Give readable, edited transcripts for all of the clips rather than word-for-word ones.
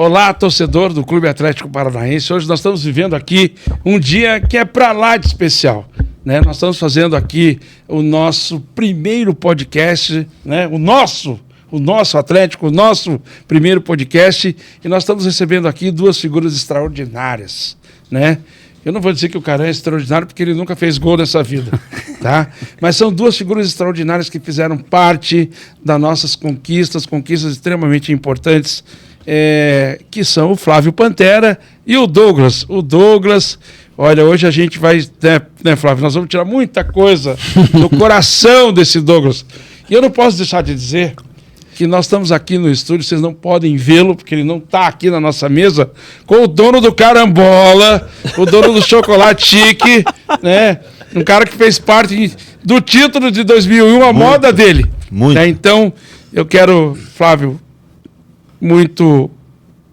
Olá, torcedor do Clube Atlético Paranaense. Hoje nós estamos vivendo aqui um dia que é para lá de especial, né? Nós estamos fazendo aqui o nosso primeiro podcast, né? O nosso Atlético, o nosso primeiro podcast, e nós estamos recebendo aqui duas figuras extraordinárias, né? Eu não vou dizer que o cara é extraordinário porque ele nunca fez gol nessa vida, tá? Mas são duas figuras extraordinárias que fizeram parte das nossas conquistas extremamente importantes, que são o Flávio Pantera e o Douglas. O Douglas, olha, hoje a gente vai, né, Flávio, nós vamos tirar muita coisa do coração desse Douglas. E eu não posso deixar de dizer que nós estamos aqui no estúdio, vocês não podem vê-lo, porque ele não está aqui na nossa mesa, com o dono do Carambola, o dono do Chocolate Chique, né? Um cara que fez parte do título de 2001, a moda dele. Muito. Né? Então, eu quero, Flávio, muito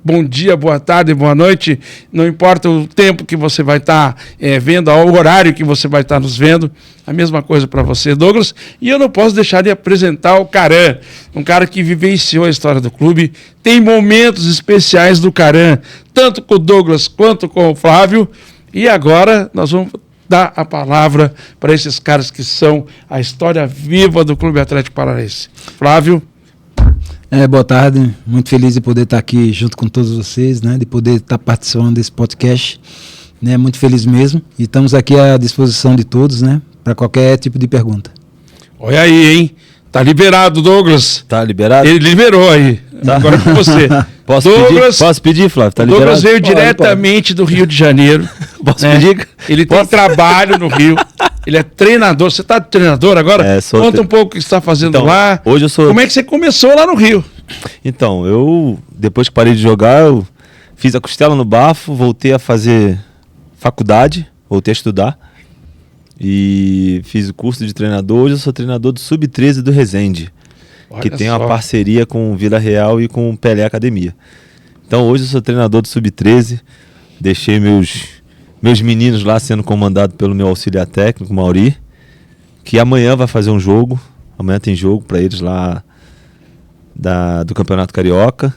bom dia, boa tarde, boa noite. Não importa o tempo que você vai estar vendo, o horário que você vai estar nos vendo. A mesma coisa para você, Douglas. E eu não posso deixar de apresentar o Caran, um cara que vivenciou a história do clube. Tem momentos especiais do Caran, tanto com o Douglas quanto com o Flávio. E agora nós vamos dar a palavra para esses caras que são a história viva do Clube Atlético Paranaense. Flávio. Boa tarde, muito feliz de poder estar aqui junto com todos vocês, né, de poder estar participando desse podcast, né, muito feliz mesmo, e estamos aqui à disposição de todos, né, para qualquer tipo de pergunta. Olha aí, hein, tá liberado, Douglas. Tá liberado? Ele liberou aí, agora é com você. Posso pedir, Flávio? Tá liberado? Douglas veio diretamente do Rio de Janeiro. Posso pedir? Ele tem trabalho no Rio. Ele é treinador. Você está treinador agora? Conta um pouco o que você está fazendo lá. Hoje eu sou... Como é que você começou lá no Rio? Então, eu, depois que parei de jogar, eu fiz a costela no bafo, voltei a fazer faculdade, voltei a estudar e fiz o curso de treinador. Hoje eu sou treinador do Sub-13 do Resende, que tem uma parceria com o Vila Real e com o Pelé Academia. Então hoje eu sou treinador do Sub-13, deixei meus meninos lá sendo comandados pelo meu auxiliar técnico, Mauri, que amanhã vai fazer um jogo. Amanhã tem jogo para eles lá do Campeonato Carioca.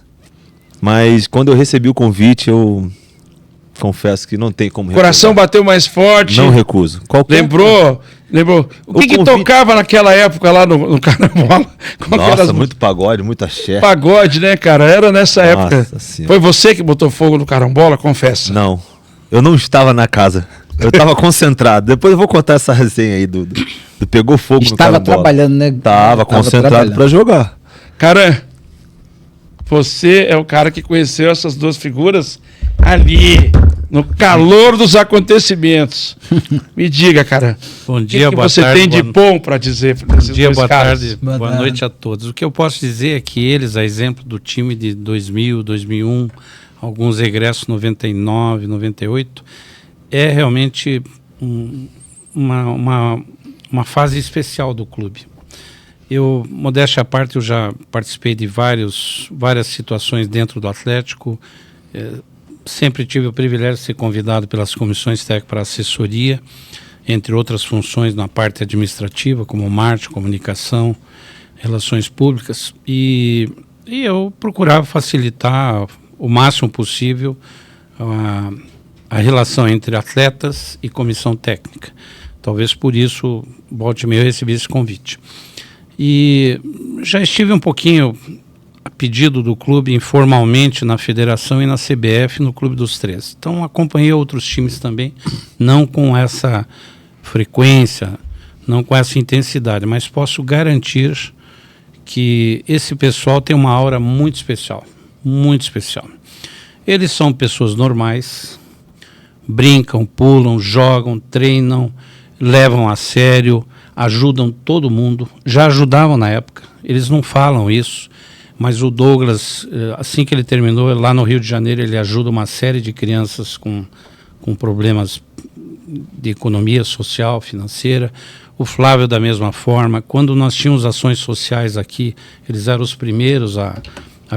Mas quando eu recebi o convite, eu confesso que não tem como recusar. Coração bateu mais forte. Não recuso. Lembrou? O que tocava naquela época lá no Carambola? Nossa, muito pagode, muita axé. Pagode, né, cara? Era nessa época. Senhora. Foi você que botou fogo no Carambola? Confessa. Não. Eu não estava na casa. Eu estava concentrado. Depois eu vou contar essa resenha aí do pegou fogo no Carambola. Estava trabalhando, né? Estava concentrado para jogar. Caran, você é o cara que conheceu essas duas figuras ali, no calor dos acontecimentos. Me diga, Caran. Bom dia, boa tarde. O que você tem de bom para dizer para esses dois boa caras? Tarde, boa noite a todos. O que eu posso dizer é que eles, a exemplo do time de 2000, 2001, alguns regressos 99, 98, é realmente uma fase especial do clube. Eu, modéstia à parte, eu já participei de várias situações dentro do Atlético, sempre tive o privilégio de ser convidado pelas comissões técnicas para assessoria, entre outras funções na parte administrativa, como marketing, comunicação, relações públicas, e eu procurava facilitar o máximo possível a relação entre atletas e comissão técnica. Talvez por isso, volte e meia, eu recebi esse convite. E já estive um pouquinho, a pedido do clube, informalmente na federação e na CBF, no Clube dos 13. Então acompanhei outros times também, não com essa frequência, não com essa intensidade, mas posso garantir que esse pessoal tem uma aura muito especial, muito especial. Eles são pessoas normais, brincam, pulam, jogam, treinam, levam a sério, ajudam todo mundo, já ajudavam na época, eles não falam isso, mas o Douglas, assim que ele terminou, lá no Rio de Janeiro, ele ajuda uma série de crianças com problemas de economia social, financeira. O Flávio da mesma forma. Quando nós tínhamos ações sociais aqui, eles eram os primeiros a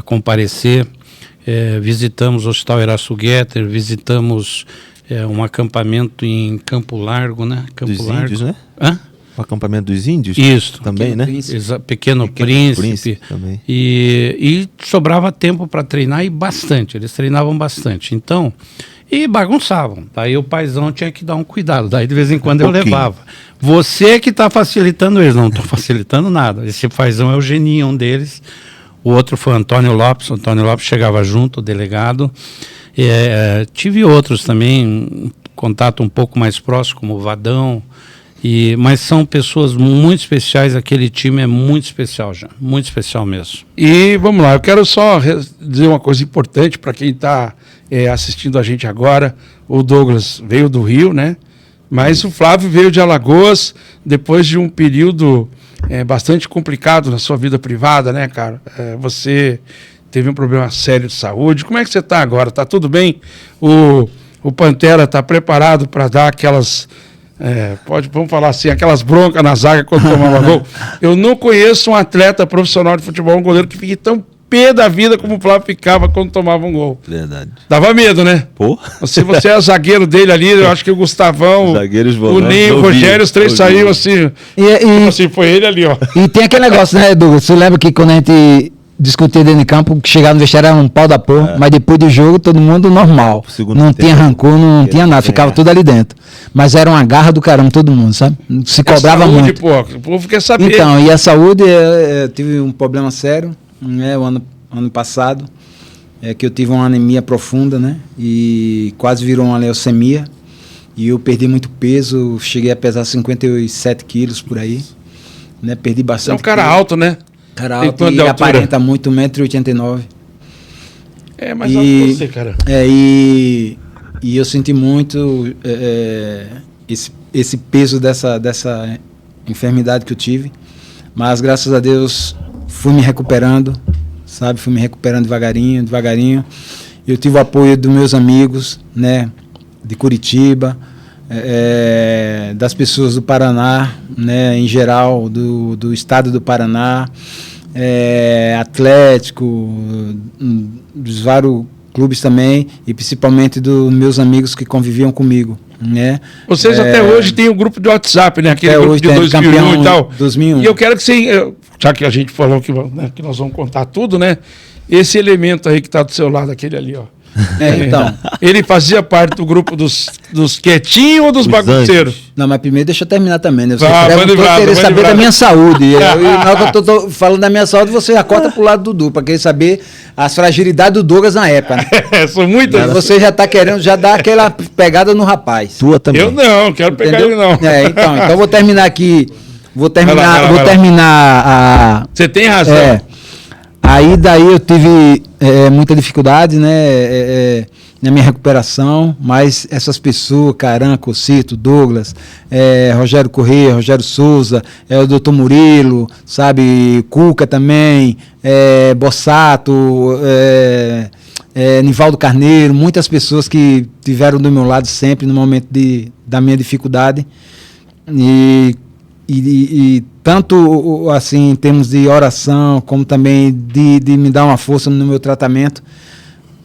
comparecer. Visitamos o Hospital Erasto Getter, visitamos um acampamento em Campo Largo, né? Dos Índios, né? Hã? O acampamento dos índios? Isso. Também, né? Pequeno Príncipe. Também. E sobrava tempo para treinar e bastante. Eles treinavam bastante. Então, e bagunçavam. Daí o paizão tinha que dar um cuidado. Daí de vez em quando eu levava. Você que está facilitando eles. Não estou facilitando nada. Esse paizão é o geninho, um deles. O outro foi o Antônio Lopes. O Antônio Lopes chegava junto, o delegado. Tive outros também, um contato um pouco mais próximo, como o Vadão. Mas são pessoas muito especiais, aquele time é muito especial já, muito especial mesmo. E vamos lá, eu quero só dizer uma coisa importante para quem está assistindo a gente agora. O Douglas veio do Rio, né? Mas o Flávio veio de Alagoas, depois de um período bastante complicado na sua vida privada, né, cara? Você teve um problema sério de saúde. Como é que você está agora? Está tudo bem? O Pantera está preparado para dar aquelas... vamos falar assim, aquelas broncas na zaga quando tomava gol. Eu não conheço um atleta profissional de futebol, um goleiro que fique tão pé da vida como o Flávio ficava quando tomava um gol. Verdade. Dava medo, né? Pô. Se você é zagueiro dele ali, eu acho que o Gustavão, o Ney, o Rogério, os três saíram assim. Assim, foi ele ali, ó. E tem aquele negócio, né, Edu? Você lembra que quando a gente discutia dentro de campo, que chegava no vestiário era um pau da porra, mas depois do jogo todo mundo normal. Não tinha rancor, não tinha nada, ficava tudo ali dentro. Mas era uma garra do caramba todo mundo, sabe? Se cobrava saúde, muito. Pô, o povo quer saber. Então, e a saúde, eu tive um problema sério, né, o ano passado, que eu tive uma anemia profunda, né? E quase virou uma leucemia. E eu perdi muito peso, cheguei a pesar 57 quilos por aí, né? Perdi bastante. Você é um cara peso. alto, né? Cara alto e aparenta muito, 1,89 m. Mais alto que você, cara. E eu senti muito esse peso dessa enfermidade que eu tive. Mas, graças a Deus, fui me recuperando, sabe? Fui me recuperando devagarinho. Eu tive o apoio dos meus amigos, né? De Curitiba, das pessoas do Paraná, né, em geral, do estado do Paraná, Atlético, dos vários clubes também, e principalmente dos meus amigos que conviviam comigo, né? Vocês até hoje têm um grupo de WhatsApp, né? Aquele grupo de 2001 e tal. 2001. E eu quero que você, já que a gente falou que nós vamos contar tudo, né? Esse elemento aí que está do seu lado, aquele ali, ó. Então. Ele fazia parte do grupo dos quietinhos ou dos bagunceiros? Não, mas primeiro deixa eu terminar também, né? Você querer saber da minha saúde. Na hora que eu tô falando da minha saúde, você já corta pro lado do Dudu, para querer saber as fragilidades do Douglas na época. Né? São muitas. Você já tá querendo já dar aquela pegada no rapaz. Tua também. Eu não, quero pegar ele não. Então eu vou terminar aqui. Vou terminar a... Você tem razão. Aí daí eu tive muita dificuldade, né, na minha recuperação, mas essas pessoas, Caran, Cocito, Douglas, Rogério Corrêa, Rogério Souza, o Dr. Murilo, sabe, Cuca também, Bossato, Nivaldo Carneiro, muitas pessoas que estiveram do meu lado sempre no momento da minha dificuldade. E tanto assim em termos de oração, como também de me dar uma força no meu tratamento.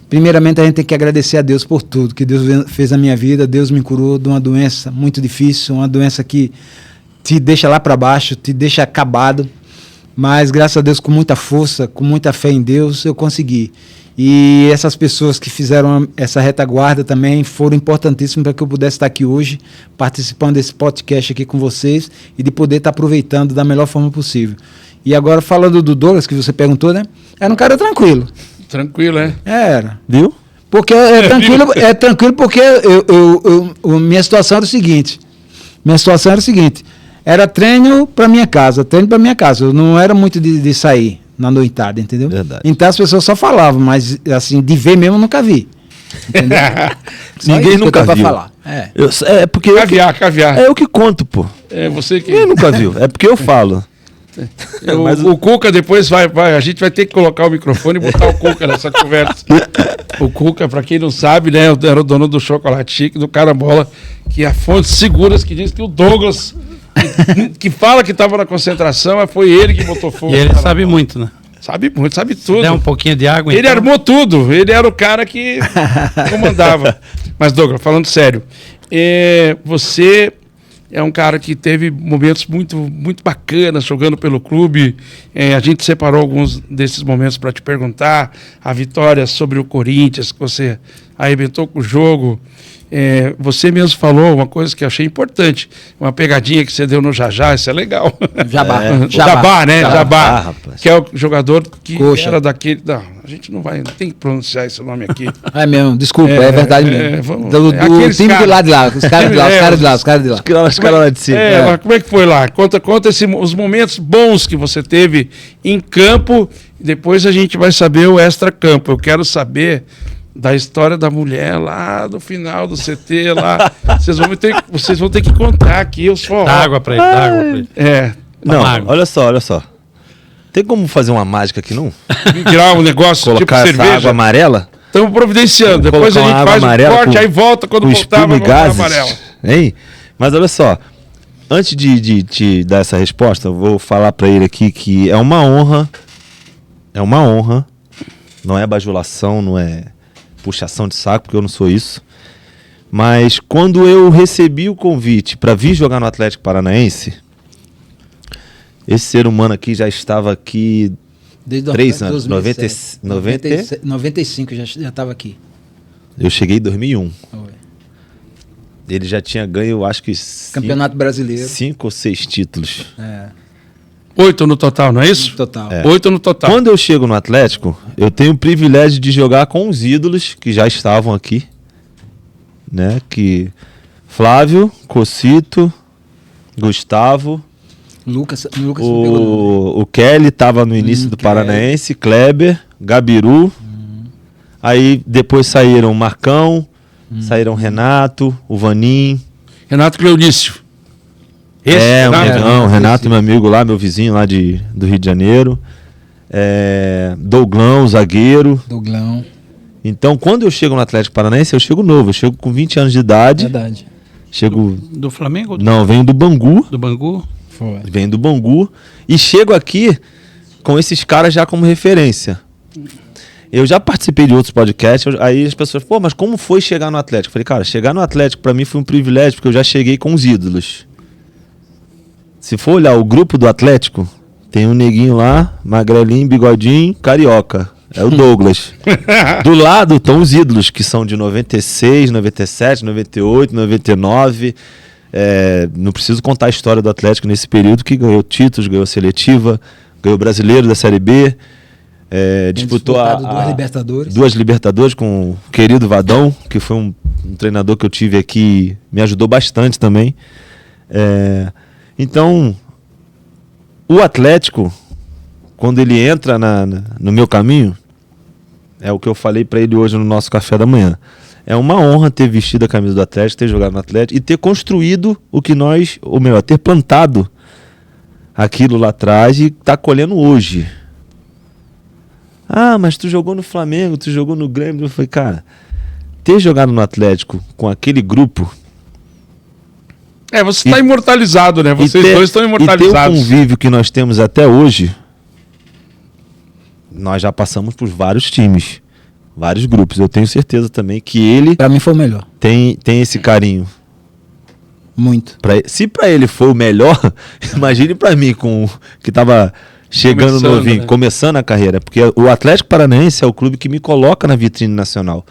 Primeiramente a gente tem que agradecer a Deus por tudo que Deus fez na minha vida. Deus me curou de uma doença muito difícil, uma doença que te deixa lá para baixo, te deixa acabado, mas graças a Deus, com muita força, com muita fé em Deus, eu consegui. E essas pessoas que fizeram essa retaguarda também foram importantíssimas para que eu pudesse estar aqui hoje, participando desse podcast aqui com vocês e de poder estar aproveitando da melhor forma possível. E agora, falando do Douglas, que você perguntou, né? Era um cara tranquilo. Tranquilo, né? Era. Viu? Porque é tranquilo porque minha situação era o seguinte. Era treino para minha casa. Eu não era muito de sair na noitada, entendeu? Verdade. Então as pessoas só falavam, mas assim, de ver mesmo eu nunca vi. Entendeu? Ninguém nunca viu. Falar. Porque caviar. É eu que conto, pô. É você que... Ninguém nunca viu. É porque eu falo. Mas o Cuca depois a gente vai ter que colocar o microfone e botar o Cuca nessa conversa. O Cuca, para quem não sabe, né, era o dono do Chocolate Chique, do Carambola, que há fontes seguras que diz que o Douglas, que fala que estava na concentração, mas foi ele que botou fogo. E ele sabe muito, né? Sabe muito, sabe tudo. Der um pouquinho de água. Ele então... armou tudo, ele era o cara que comandava. Mas, Douglas, falando sério, você é um cara que teve momentos muito, muito bacanas jogando pelo clube. A gente separou alguns desses momentos para te perguntar. A vitória sobre o Corinthians, que você arrebentou com o jogo. Você mesmo falou uma coisa que eu achei importante. Uma pegadinha que você deu no Jajá, isso é legal. Jabá, né? Jabá, rapaz. Que é o jogador que Coxa. Era daquele... Não, a gente não tem que pronunciar esse nome aqui. É mesmo, desculpa, é verdade mesmo. Do time cara, do lado de lá, os caras de lá, os caras de lá. Os caras lá de cima. Mas como é que foi lá? Conta os momentos bons que você teve em campo. Depois a gente vai saber o extra-campo. Eu quero saber da história da mulher lá do final do CT lá. Vocês vão ter que contar aqui. Eu só... Dá água pra ele. Não, olha só. Tem como fazer uma mágica aqui, não? Tirar um negócio Colocar tipo essa cerveja. água amarela? Estamos providenciando. Depois a gente faz o corte, aí volta quando voltar, vai voltar amarela. Hein? Mas olha só, antes de te dar essa resposta, eu vou falar pra ele aqui que é uma honra, não é bajulação, não é puxação de saco, porque eu não sou isso. Mas quando eu recebi o convite para vir jogar no Atlético Paranaense, esse ser humano aqui já estava aqui desde 3 anos, 95 já estava aqui. Eu cheguei em 2001. Oi. Ele já tinha ganho, acho que Campeonato Brasileiro. 5 ou 6 títulos. 8 no total, não é isso? Total. 8 no total. Quando eu chego no Atlético, eu tenho o privilégio de jogar com os ídolos que já estavam aqui, né? Que Flávio, Cocito, Gustavo, Lucas o Kelly estava no início do Paranaense, Kleber, Gabiru. Aí depois saíram Marcão, saíram Renato, o Vanim. Renato Cleonício. Renato, meu amigo lá, meu vizinho lá do Rio de Janeiro. Douglão, zagueiro. Douglão. Então, quando eu chego no Atlético Paranaense, eu chego novo. Eu chego com 20 anos de idade. Verdade. Chego... Do Flamengo? Não, venho do Bangu. Do Bangu? Foi. Venho do Bangu. E chego aqui com esses caras já como referência. Eu já participei de outros podcasts, aí as pessoas, mas como foi chegar no Atlético? Eu falei, cara, chegar no Atlético pra mim foi um privilégio, porque eu já cheguei com os ídolos. Se for olhar o grupo do Atlético, tem um neguinho lá, magrelinho, bigodinho, carioca. É o Douglas. Do lado estão os ídolos, que são de 96, 97, 98, 99. Não preciso contar a história do Atlético nesse período, que ganhou títulos, ganhou seletiva, ganhou brasileiro da Série B. Disputou duas Libertadores com o querido Vadão, que foi um treinador que eu tive aqui, me ajudou bastante também. Então, o Atlético, quando ele entra no meu caminho, é o que eu falei para ele hoje no nosso café da manhã. É uma honra ter vestido a camisa do Atlético, ter jogado no Atlético e ter construído o que nós, ou melhor, ter plantado aquilo lá atrás e tá colhendo hoje. Mas tu jogou no Flamengo, tu jogou no Grêmio. Eu falei, cara, ter jogado no Atlético com aquele grupo... você está imortalizado, né? Vocês dois estão imortalizados. E ter o convívio que nós temos até hoje, nós já passamos por vários times, vários grupos. Eu tenho certeza também que ele... Pra mim foi o melhor. Tem esse carinho. Muito. Se pra ele foi o melhor, imagine pra mim, que tava chegando novinho, começando a carreira. Porque o Atlético Paranaense é o clube que me coloca na vitrine nacional.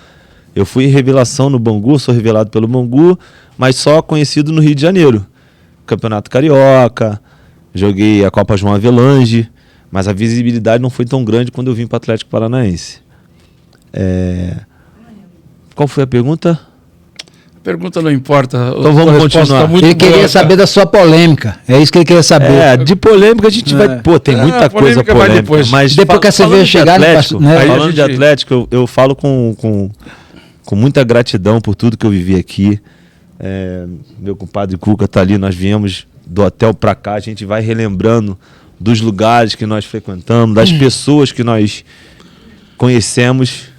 Eu fui revelação no Bangu, sou revelado pelo Bangu, mas só conhecido no Rio de Janeiro. Campeonato Carioca, joguei a Copa João Avelange, mas a visibilidade não foi tão grande quando eu vim para o Atlético Paranaense. Qual foi a pergunta? A pergunta não importa. Então vamos continuar. Ele queria saber da sua polêmica. É isso que ele queria saber. De polêmica a gente vai... Tem muita coisa polêmica. Mas depois que a cerveja chegar... Falando de Atlético, eu falo com muita gratidão por tudo que eu vivi aqui. Meu compadre Cuca está ali, nós viemos do hotel para cá, a gente vai relembrando dos lugares que nós frequentamos, das pessoas que nós conhecemos,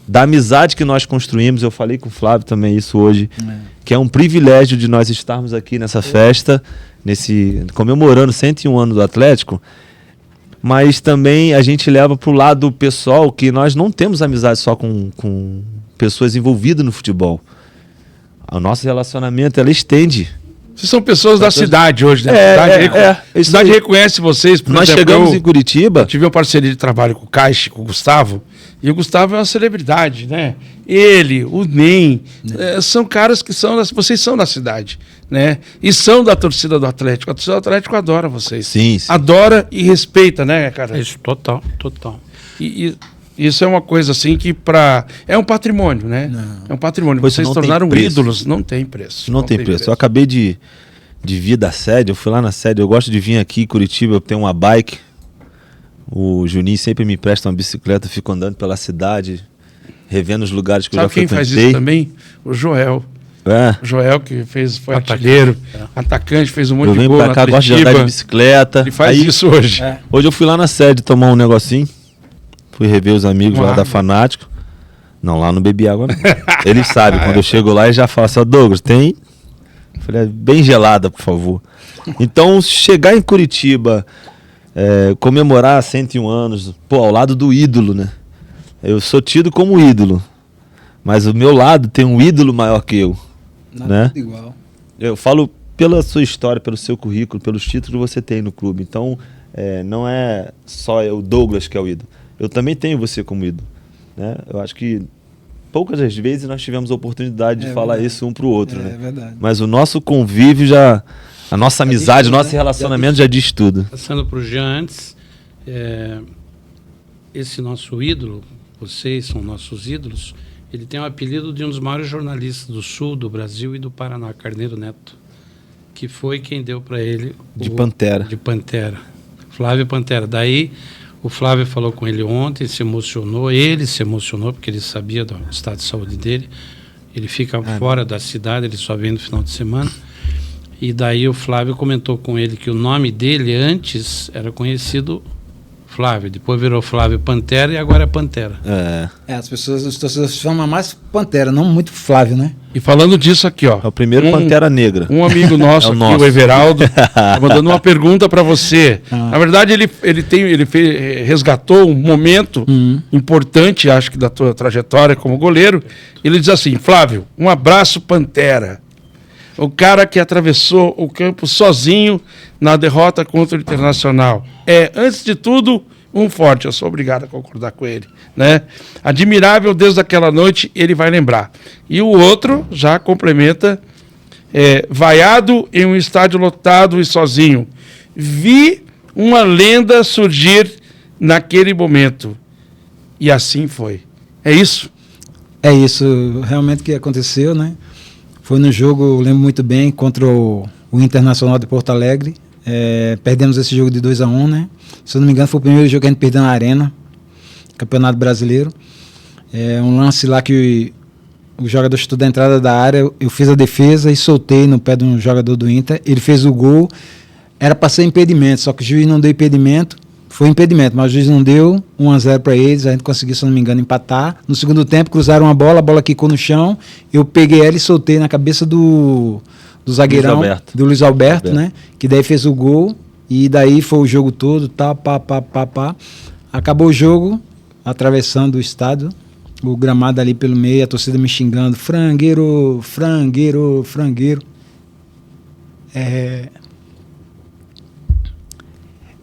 da amizade que nós construímos. Eu falei com o Flávio também isso hoje, que é um privilégio de nós estarmos aqui nessa festa, comemorando 101 anos do Atlético, mas também a gente leva para o lado pessoal que nós não temos amizade só com pessoas envolvidas no futebol. O nosso relacionamento, ela estende Vocês são pessoas da cidade hoje, né? A cidade reconhece vocês. Nós chegamos em Curitiba. Eu tive uma parceria de trabalho com o Caixa, com o Gustavo, e o Gustavo é uma celebridade, né? Ele, o NEM, são caras que são, vocês são da cidade, né? E são da torcida do Atlético. A torcida do Atlético adora vocês. Sim. Adora e respeita, né, cara? Isso, total. E isso é uma coisa assim que é um patrimônio, né? Não. É um patrimônio. Pois Vocês se tornaram ídolos. Não tem preço. Não tem preço. Eu acabei de vir da sede, eu fui lá na sede, eu gosto de vir aqui em Curitiba, eu tenho uma bike. O Juninho sempre me empresta uma bicicleta, eu fico andando pela cidade, revendo os lugares que eu já Sabe quem frequentei. faz isso também? O Joel. O Joel que foi artilheiro, atacante, fez um monte Eu de venho gol pra na cá, gosto de andar de bicicleta. Ele faz isso hoje. Hoje eu fui lá na sede tomar um negocinho, fui rever os amigos lá da Fanático. Não, lá não bebi água não. Eles sabem, quando eu chego lá, eles já falam assim, Douglas, tem? Eu falei, bem gelada, por favor. Então, chegar em Curitiba, comemorar 101 anos, ao lado do ídolo, né? Eu sou tido como ídolo, mas o meu lado tem um ídolo maior que eu. Nada Né? igual. Eu falo pela sua história, pelo seu currículo, pelos títulos que você tem no clube. Então, não é só o Douglas que é o ídolo. Eu também tenho você como ídolo. Né? Eu acho que poucas das vezes nós tivemos a oportunidade de falar isso um para o outro. Né? É verdade. Mas o nosso convívio a nossa amizade, o nosso relacionamento já diz tudo. Passando para o Jean antes, esse nosso ídolo, vocês são nossos ídolos, ele tem o apelido de um dos maiores jornalistas do Sul, do Brasil e do Paraná, Carneiro Neto, que foi quem deu para ele... Pantera. De Pantera. Flávio Pantera. Daí, o Flávio falou com ele ontem, se emocionou, ele se emocionou, porque ele sabia do estado de saúde dele. Ele fica fora da cidade, ele só vem no final de semana. E daí o Flávio comentou com ele que o nome dele antes era conhecido Flávio, depois virou Flávio Pantera e agora é Pantera. Os torcedores chamam mais Pantera, não muito Flávio, né? E falando disso aqui, ó. É o primeiro Pantera Negra. Um amigo nosso aqui, o Everaldo, tá mandando uma pergunta para você. Na verdade, ele resgatou um momento importante, acho que da tua trajetória como goleiro. Ele diz assim, Flávio, um abraço Pantera. O cara que atravessou o campo sozinho na derrota contra o Internacional. Antes de tudo, um forte. Eu sou obrigado a concordar com ele. Né? Admirável desde aquela noite, ele vai lembrar. E o outro já complementa, vaiado em um estádio lotado e sozinho. Vi uma lenda surgir naquele momento. E assim foi. É isso? É isso realmente que aconteceu, né? Foi no jogo, eu lembro muito bem, contra o Internacional de Porto Alegre. Perdemos esse jogo de 2-1, né? Se eu não me engano, foi o primeiro jogo que a gente perdeu na Arena, Campeonato Brasileiro. Um lance lá que o jogador chutou da entrada da área, eu fiz a defesa e soltei no pé de um jogador do Inter. Ele fez o gol, era para ser impedimento, só que o juiz não deu impedimento. Foi impedimento, mas o juiz não deu, 1-0 para eles, a gente conseguiu, se não me engano, empatar. No segundo tempo, cruzaram a bola quicou no chão, eu peguei ela e soltei na cabeça do zagueirão, do Luiz Alberto, né? Que daí fez o gol, e daí foi o jogo todo, pá. Acabou o jogo, atravessando o estádio, o gramado ali pelo meio, a torcida me xingando, frangueiro.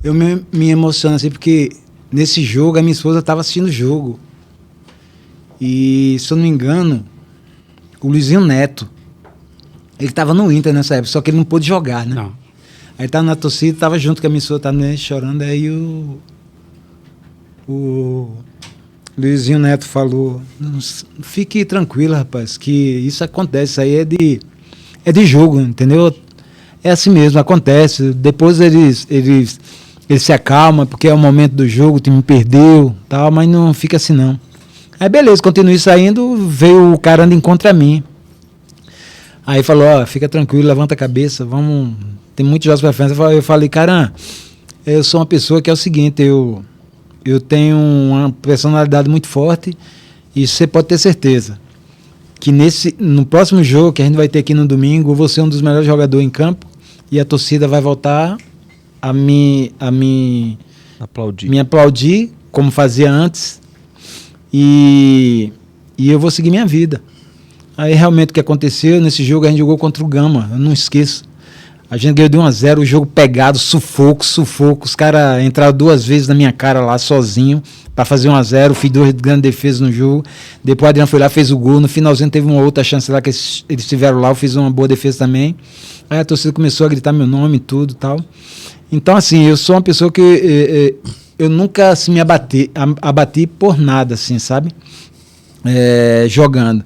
Eu me emociono assim, porque nesse jogo a minha esposa estava assistindo o jogo. E, se eu não me engano, o Luizinho Neto, ele estava no Inter nessa época, só que ele não pôde jogar, né? Não. Aí estava na torcida, estava junto com a minha esposa, estava chorando, aí o Luizinho Neto falou, fique tranquilo, rapaz, que isso acontece, isso aí é de jogo, entendeu? É assim mesmo, acontece. Depois eles se acalmam, porque é o momento do jogo, o time perdeu, tal, mas não fica assim não. Aí beleza, continuei saindo, veio o cara andando contra mim. Aí falou, fica tranquilo, levanta a cabeça, vamos, tem muitos jogos pra frente. Eu falei, cara, eu sou uma pessoa que é o seguinte, eu tenho uma personalidade muito forte e você pode ter certeza que no próximo jogo que a gente vai ter aqui no domingo, eu vou ser um dos melhores jogadores em campo e a torcida vai voltar a me aplaudir como fazia antes e eu vou seguir minha vida. Aí realmente o que aconteceu nesse jogo, a gente jogou contra o Gama, eu não esqueço. A gente ganhou de 1-0, o jogo pegado, sufoco. Os caras entraram 2 vezes na minha cara lá, sozinho, para fazer 1-0. Fiz 2 grandes defesas no jogo. Depois o Adriano foi lá, fez o gol. No finalzinho teve uma outra chance lá que eles tiveram lá. Eu fiz uma boa defesa também. Aí a torcida começou a gritar meu nome e tudo e tal. Então, assim, eu sou uma pessoa que eu nunca assim, me abati por nada, assim, sabe? Jogando.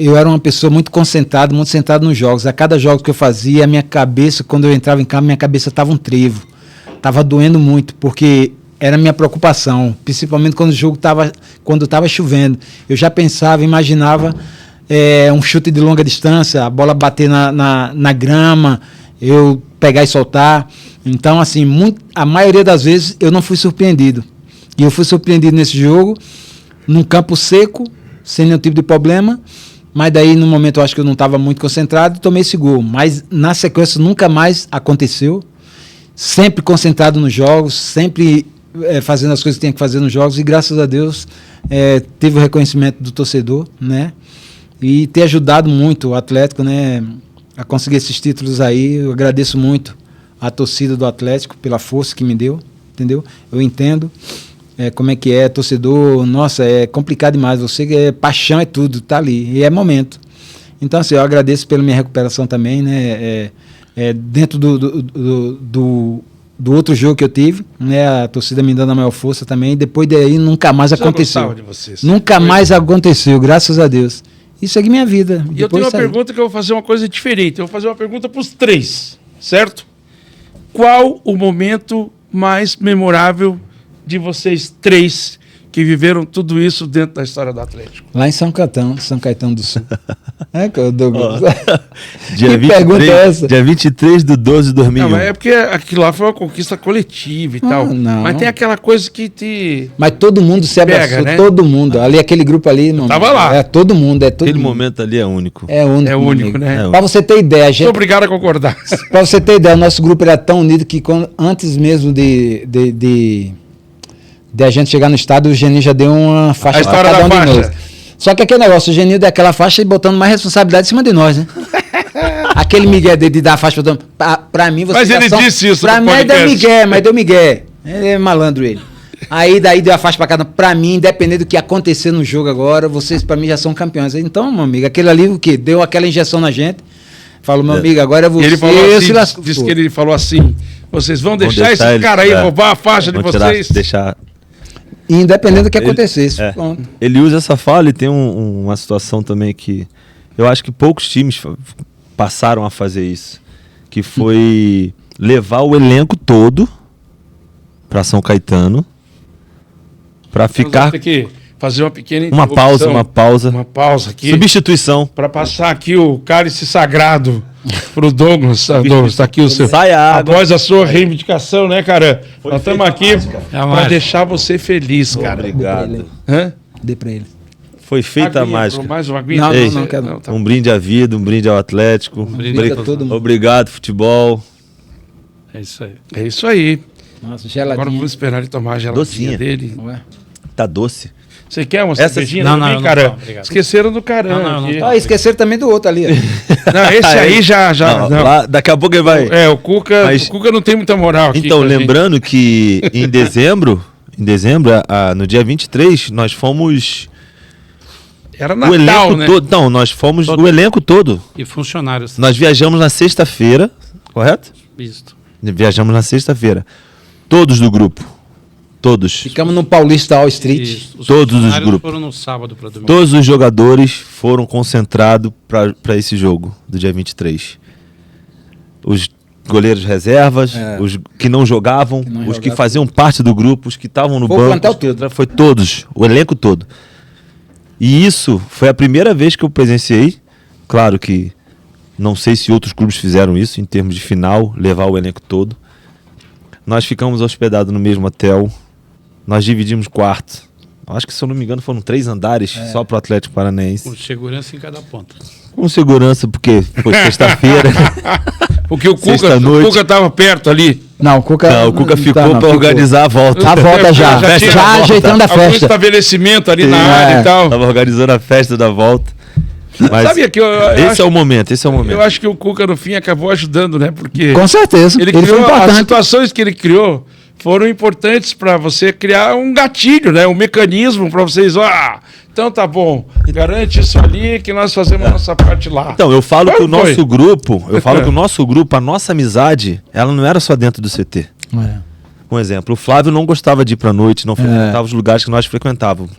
Eu era uma pessoa muito concentrada, muito centrada nos jogos. A cada jogo que eu fazia, a minha cabeça, quando eu entrava em campo, minha cabeça estava um trevo. Estava doendo muito, porque era a minha preocupação, principalmente quando o jogo estava chovendo. Eu já pensava, imaginava um chute de longa distância, a bola bater na grama, eu pegar e soltar. Então, assim, a maioria das vezes eu não fui surpreendido. E eu fui surpreendido nesse jogo, num campo seco, sem nenhum tipo de problema, mas daí no momento eu acho que eu não estava muito concentrado e tomei esse gol, mas na sequência nunca mais aconteceu, sempre concentrado nos jogos, sempre fazendo as coisas que tinha que fazer nos jogos, e graças a Deus teve o reconhecimento do torcedor, né, e ter ajudado muito o Atlético, né, a conseguir esses títulos aí. Eu agradeço muito a torcida do Atlético pela força que me deu, entendeu? Eu entendo como é que é, torcedor, nossa, é complicado demais, você paixão é tudo, tá ali, e é momento. Então, assim, eu agradeço pela minha recuperação também, né, dentro do outro jogo que eu tive, né, a torcida me dando a maior força também, e depois daí nunca mais aconteceu. Nunca mais aconteceu, graças a Deus. E segue minha vida. E eu tenho uma pergunta que eu vou fazer uma coisa diferente, eu vou fazer uma pergunta para os 3, certo? Qual o momento mais memorável de vocês 3 que viveram tudo isso dentro da história do Atlético? Lá em São Caetano do Sul. Douglas? Dia 23/12 de 2001. Não, mas é porque aquilo lá foi uma conquista coletiva e tal. Não. Mas tem aquela coisa que te... Mas todo mundo se abraçou, pega, né? todo mundo. Ali, aquele grupo ali... Não, tava lá. Todo mundo, Aquele momento ali é único. É único. É único, né? Pra você ter ideia, Muito obrigado a concordar. Pra você ter ideia, o nosso grupo era tão unido que antes mesmo de a gente chegar no estádio, o Geninho já deu uma faixa para cada um de nós. Só que aquele negócio, o Geninho deu aquela faixa e botando mais responsabilidade em cima de nós, né? Aquele migué de dar a faixa pra mim... Mas ele disse isso pra mim deu migué, Ele é malandro, ele. Aí daí deu a faixa pra cada um. Pra mim, independente do que acontecer no jogo agora, vocês pra mim já são campeões. Então, meu amigo, aquele ali o quê? Deu aquela injeção na gente. Falou, meu amigo, agora é você. Ele falou assim, disse que ele falou assim, vocês vão deixar esse cara aí roubar a faixa de vocês? Deixar... Independente do que acontecesse. Ele usa essa fala e tem uma situação também que eu acho que poucos times passaram a fazer isso, que foi levar o elenco todo para São Caetano para ficar... Ter que fazer uma pequena uma pausa aqui. Substituição. Para passar aqui o cálice sagrado pro Douglas. Douglas, tá aqui o seu. Após a sua reivindicação, né, cara? Nós estamos aqui para deixar você feliz, cara. Obrigado. Dê para ele. Foi feita a mágica. Mais uma aguinha? Não quero não. Um brinde à vida, um brinde ao Atlético. Obrigado, futebol. É isso aí. É isso aí. Nossa, geladinha. Agora vamos esperar ele tomar a geladinha dele. Ué. Tá doce. Você quer uma cervejinha também, cara? Esqueceram do caramba. Esqueceram também do outro ali. Não, esse aí já. Não. Lá, daqui a pouco ele vai. O Cuca não tem muita moral aqui. Então, lembrando que em dezembro, no dia 23, nós fomos. Era Natal, né? Não, nós fomos o elenco todo. E funcionários. Nós viajamos na sexta-feira, correto? Isso. Viajamos na sexta-feira. Todos do grupo. Todos. Ficamos no Paulista All Street. Todos os grupos. Foram no sábado para domingo. Todos os jogadores foram concentrados para esse jogo do dia 23. Os goleiros reservas, os que não jogavam, os que faziam parte do grupo, os que estavam no banco. Foi todos, o elenco todo. E isso foi a primeira vez que eu presenciei. Claro que não sei se outros clubes fizeram isso em termos de final, levar o elenco todo. Nós ficamos hospedados no mesmo hotel. Nós dividimos quarto. Acho que, se eu não me engano, foram 3 andares só para o Atlético Paranaense. Com segurança em cada ponta. Com segurança, porque foi sexta-feira. Porque o Cuca estava perto ali. Não, o Cuca ficou para organizar a volta. A volta já ajeitando a festa. Algum estabelecimento ali na área e tal. Estava organizando a festa da volta. Mas Sabia que esse é o momento. eu acho que o Cuca, no fim, acabou ajudando, né? Porque Com certeza. ele foi criou, as importante. situações que ele criou foram importantes para você criar um gatilho, né? Um mecanismo para vocês, então tá bom, garante isso ali que nós fazemos a nossa parte lá. Então, eu falo que o Qual foi? nosso grupo, a nossa amizade, ela não era só dentro do CT. É. Um exemplo, o Flávio não gostava de ir pra noite, não frequentava os lugares que nós frequentávamos.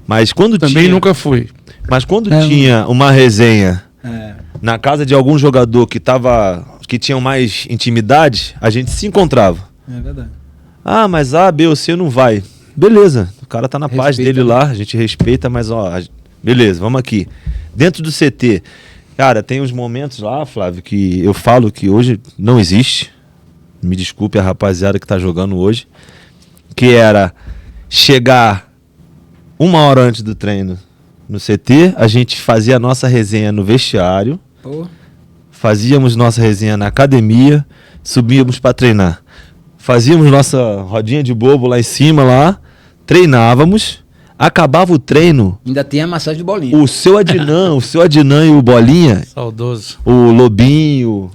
Mas quando Também tinha, nunca fui. mas quando tinha uma resenha É. na casa de algum jogador que tinham mais intimidade, a gente se encontrava. É verdade. Ah, mas A, B ou C não vai. Beleza, o cara tá na paz Respeita, dele né? lá, a gente respeita, mas beleza, vamos aqui. Dentro do CT, cara, tem uns momentos lá, Flávio, que eu falo que hoje não existe. Me desculpe a rapaziada que tá jogando hoje. Que era chegar 1 hora antes do treino no CT, a gente fazia a nossa resenha no vestiário, Pô. fazíamos nossa resenha na academia, subíamos para treinar. Fazíamos nossa rodinha de bobo lá em cima, lá, treinávamos, acabava o treino, Ainda tinha massagem de bolinha. o seu Adnan e o Bolinha, Saudoso. o Lobinho,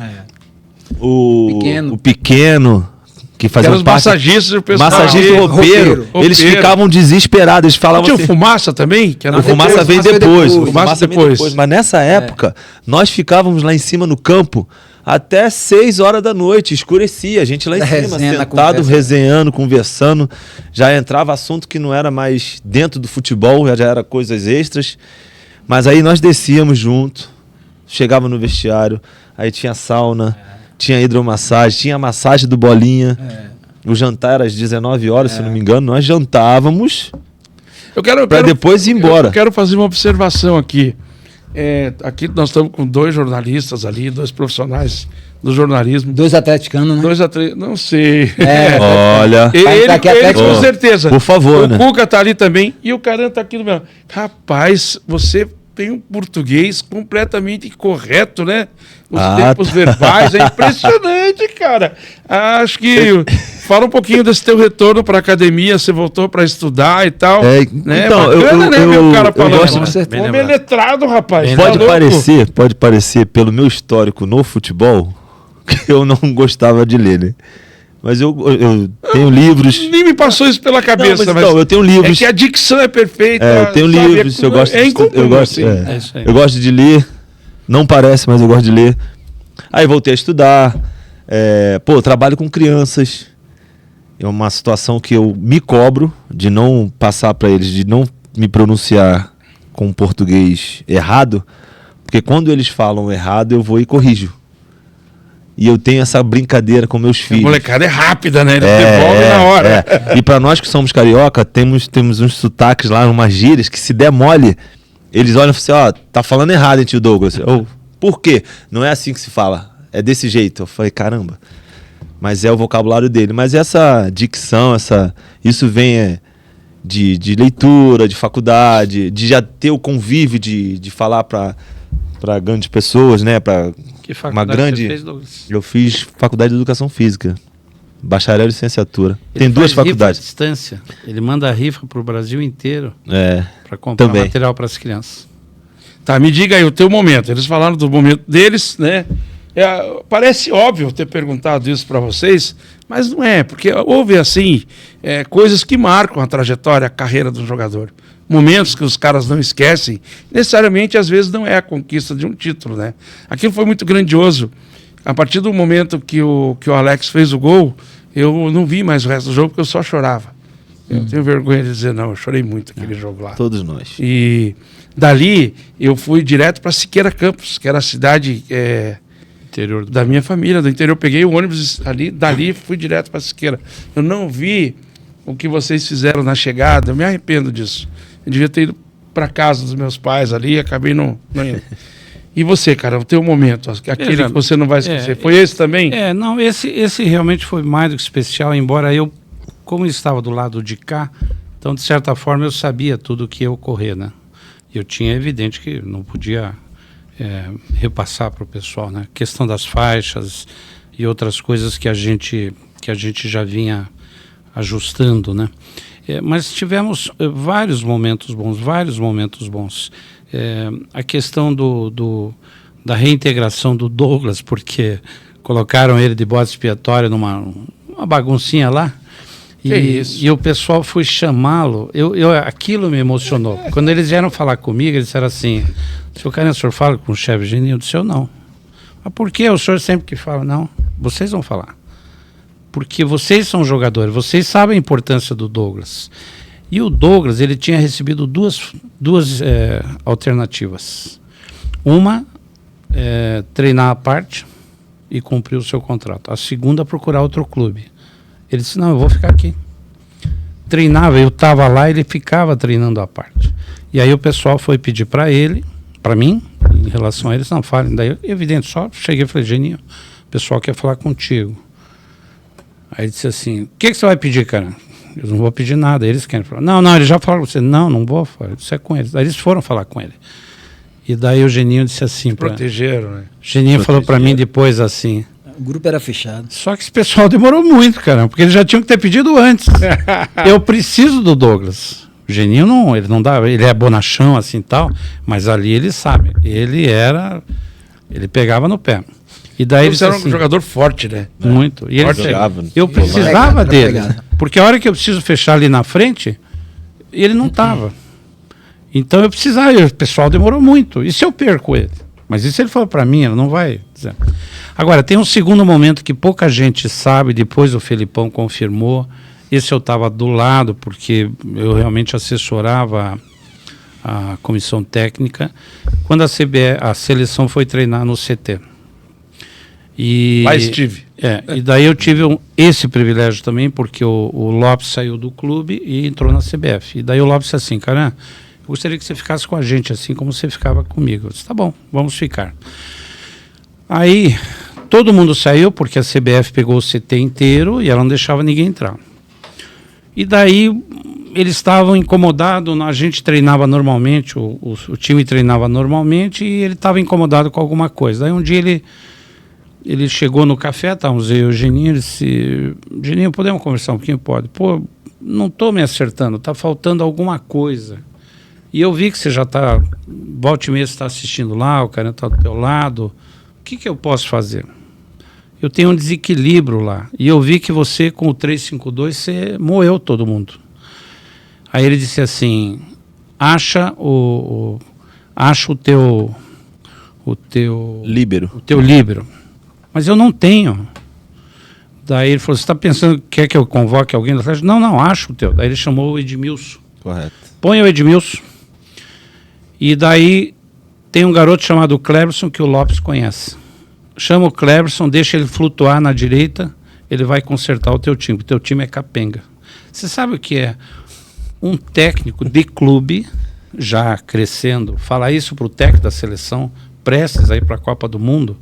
o Pequeno, que Que eram faziam os parte... massagistas e o pessoal. Massagista ali, roupeiro. Eles roupeiro. ficavam desesperados, eles falavam Tinha o assim... Fumaça também? Que era O Fumaça veio depois. O Fumaça veio depois. Mas nessa época, nós ficávamos lá em cima no campo até 6 horas da noite, escurecia. A gente lá em Da cima, resenha, na sentado, conversa. resenhando, conversando. Já entrava assunto que não era mais dentro do futebol, já era coisas extras. Mas aí nós descíamos junto, chegava no vestiário, aí tinha sauna, tinha hidromassagem, tinha a massagem do Bolinha. O jantar era às 19 horas, se não me engano. Nós jantávamos para depois ir embora. Eu quero fazer uma observação aqui. Aqui nós estamos com 2 jornalistas ali, 2 profissionais do jornalismo. 2 atleticanos, né? 2 atletas, não sei. Olha, Ele Tá aqui até com que- certeza. Por favor, o né? Cuca tá ali também e o Caran tá aqui do meu. Rapaz, você tem um português completamente correto, né? Os tempos verbais, é impressionante, cara. Acho que fala um pouquinho desse teu retorno para academia, você voltou para estudar e tal. Né? Então, Bacana, né, ver o cara falando. gosto- Com certeza. Homem letrado, rapaz. Pode Tá louco? parecer pelo meu histórico no futebol que eu não gostava de ler, né? Mas eu tenho livros. Nem me passou isso pela cabeça, Não, mas então, eu tenho livros. é que a dicção é perfeita. Eu tenho sabe? livros, eu gosto é de incomum, eu gosto, assim. É isso aí. eu gosto de ler. Não parece, mas eu gosto de ler. Aí voltei a estudar. Eu trabalho com crianças. É uma situação que eu me cobro de não passar para eles, de não me pronunciar com português errado, porque quando eles falam errado, eu vou e corrijo. E eu tenho essa brincadeira com meus A filhos. molecada é rápida, né? Ele devolve na hora. E para nós que somos carioca, temos uns sotaques lá, umas gírias que se der mole, eles olham e falam assim, tá falando errado, hein, tio Douglas? Por quê? Não é assim que se fala, é desse jeito. Eu falei, caramba. Mas é o vocabulário dele. Mas essa dicção, isso vem de leitura, de faculdade, de já ter o convívio de falar para grandes pessoas, né? Que faculdade você fez, Douglas? Eu fiz faculdade de educação física, bacharel e licenciatura. Ele Tem 2 faz rifa à faculdades. distância. Ele manda rifa para o Brasil inteiro para comprar Também. material para as crianças. Tá, me diga aí o teu momento. Eles falaram do momento deles, né? Parece óbvio ter perguntado isso para vocês, mas não é, porque houve, assim, coisas que marcam a trajetória, a carreira do jogador. Momentos que os caras não esquecem, necessariamente, às vezes, não é a conquista de um título, né? Aquilo foi muito grandioso. A partir do momento que o Alex fez o gol, eu não vi mais o resto do jogo, porque eu só chorava. Eu tenho vergonha de dizer, não, eu chorei muito aquele jogo lá. Todos nós. E dali, eu fui direto para Siqueira Campos, que era a cidade Interior do da minha família, do interior. Eu peguei o ônibus ali, dali fui direto para Siqueira. Eu não vi o que vocês fizeram na chegada, eu me arrependo disso. Eu devia ter ido para casa dos meus pais ali, acabei não indo. E você, cara, o teu momento, aquele que você não vai esquecer, foi esse também? Não, esse realmente foi mais do que especial, embora eu, como estava do lado de cá, então, de certa forma, eu sabia tudo o que ia ocorrer, né? Eu tinha evidente que não podia repassar para o pessoal, né? Questão das faixas e outras coisas que a gente já vinha ajustando, né? Mas tivemos vários momentos bons. A questão da reintegração do Douglas, porque colocaram ele de bode expiatório numa baguncinha lá, e o pessoal foi chamá-lo, aquilo me emocionou. Quando eles vieram falar comigo, eles disseram assim, seu Caran, o senhor fala com o chefe Geninho? Eu disse, eu não. Mas por que o senhor sempre que fala? Não, vocês vão falar. Porque vocês são jogadores, vocês sabem a importância do Douglas. E o Douglas, ele tinha recebido duas alternativas. Uma, treinar à parte e cumprir o seu contrato. A segunda, procurar outro clube. Ele disse, não, eu vou ficar aqui. Treinava, eu estava lá, ele ficava treinando à parte. E aí o pessoal foi pedir para ele, para mim, em relação a eles, não falem. Daí, evidente, só cheguei e falei, Geninho, o pessoal quer falar contigo. Aí ele disse assim, o que você vai pedir, cara? Eu não vou pedir nada, eles querem falar. Não, eles já falaram com você. Não vou falar, isso é com eles. Aí eles foram falar com ele. E daí o Geninho disse assim... Protegeram, né? Geninho falou para mim depois assim... O grupo era fechado. Só que esse pessoal demorou muito, cara, porque eles já tinham que ter pedido antes. Eu preciso do Douglas. O Geninho não, ele não dá, ele é bonachão assim tal, mas ali ele sabe, ele pegava no pé. E daí você era um jogador forte, né? Muito. E ele jogava. eu precisava dele, porque a hora que eu preciso fechar ali na frente, ele não estava. Então eu precisava, o pessoal demorou muito. E se eu perco ele? Mas isso ele falou para mim, ele não vai dizer. Agora, tem um segundo momento que pouca gente sabe, depois o Felipão confirmou. Esse eu estava do lado, porque eu realmente assessorava a comissão técnica, quando a seleção foi treinar no CT. Lá estive. E daí eu tive esse privilégio também, porque o Lopes saiu do clube e entrou na CBF. E daí o Lopes disse assim, Caran, eu gostaria que você ficasse com a gente, assim como você ficava comigo. Eu disse, tá bom, vamos ficar. Aí todo mundo saiu, porque a CBF pegou o CT inteiro e ela não deixava ninguém entrar. E daí eles estavam incomodados, a gente treinava normalmente, o time treinava normalmente e ele estava incomodado com alguma coisa. Daí um dia ele chegou no café, estávamos eu e o Geninho, ele disse, Geninho, podemos conversar um pouquinho? Pode. Pô, não estou me acertando, está faltando alguma coisa. E eu vi que você já está, volta e meia você está assistindo lá, o cara está do teu lado, o que eu posso fazer? Eu tenho um desequilíbrio lá. E eu vi que você, com o 3-5-2, você moeu todo mundo. Aí ele disse assim, acha o teu líbero. O teu líbero. Mas eu não tenho. Daí ele falou, você está pensando que quer que eu convoque alguém do Atlético? Não, acho o teu. Daí ele chamou o Edmilson. Correto. Põe o Edmilson. E daí tem um garoto chamado Cleberson que o Lopes conhece. Chama o Cleberson, deixa ele flutuar na direita, ele vai consertar o teu time. O teu time é capenga. Você sabe o que é? Um técnico de clube, já crescendo, falar isso para o técnico da seleção, prestes aí para a Copa do Mundo,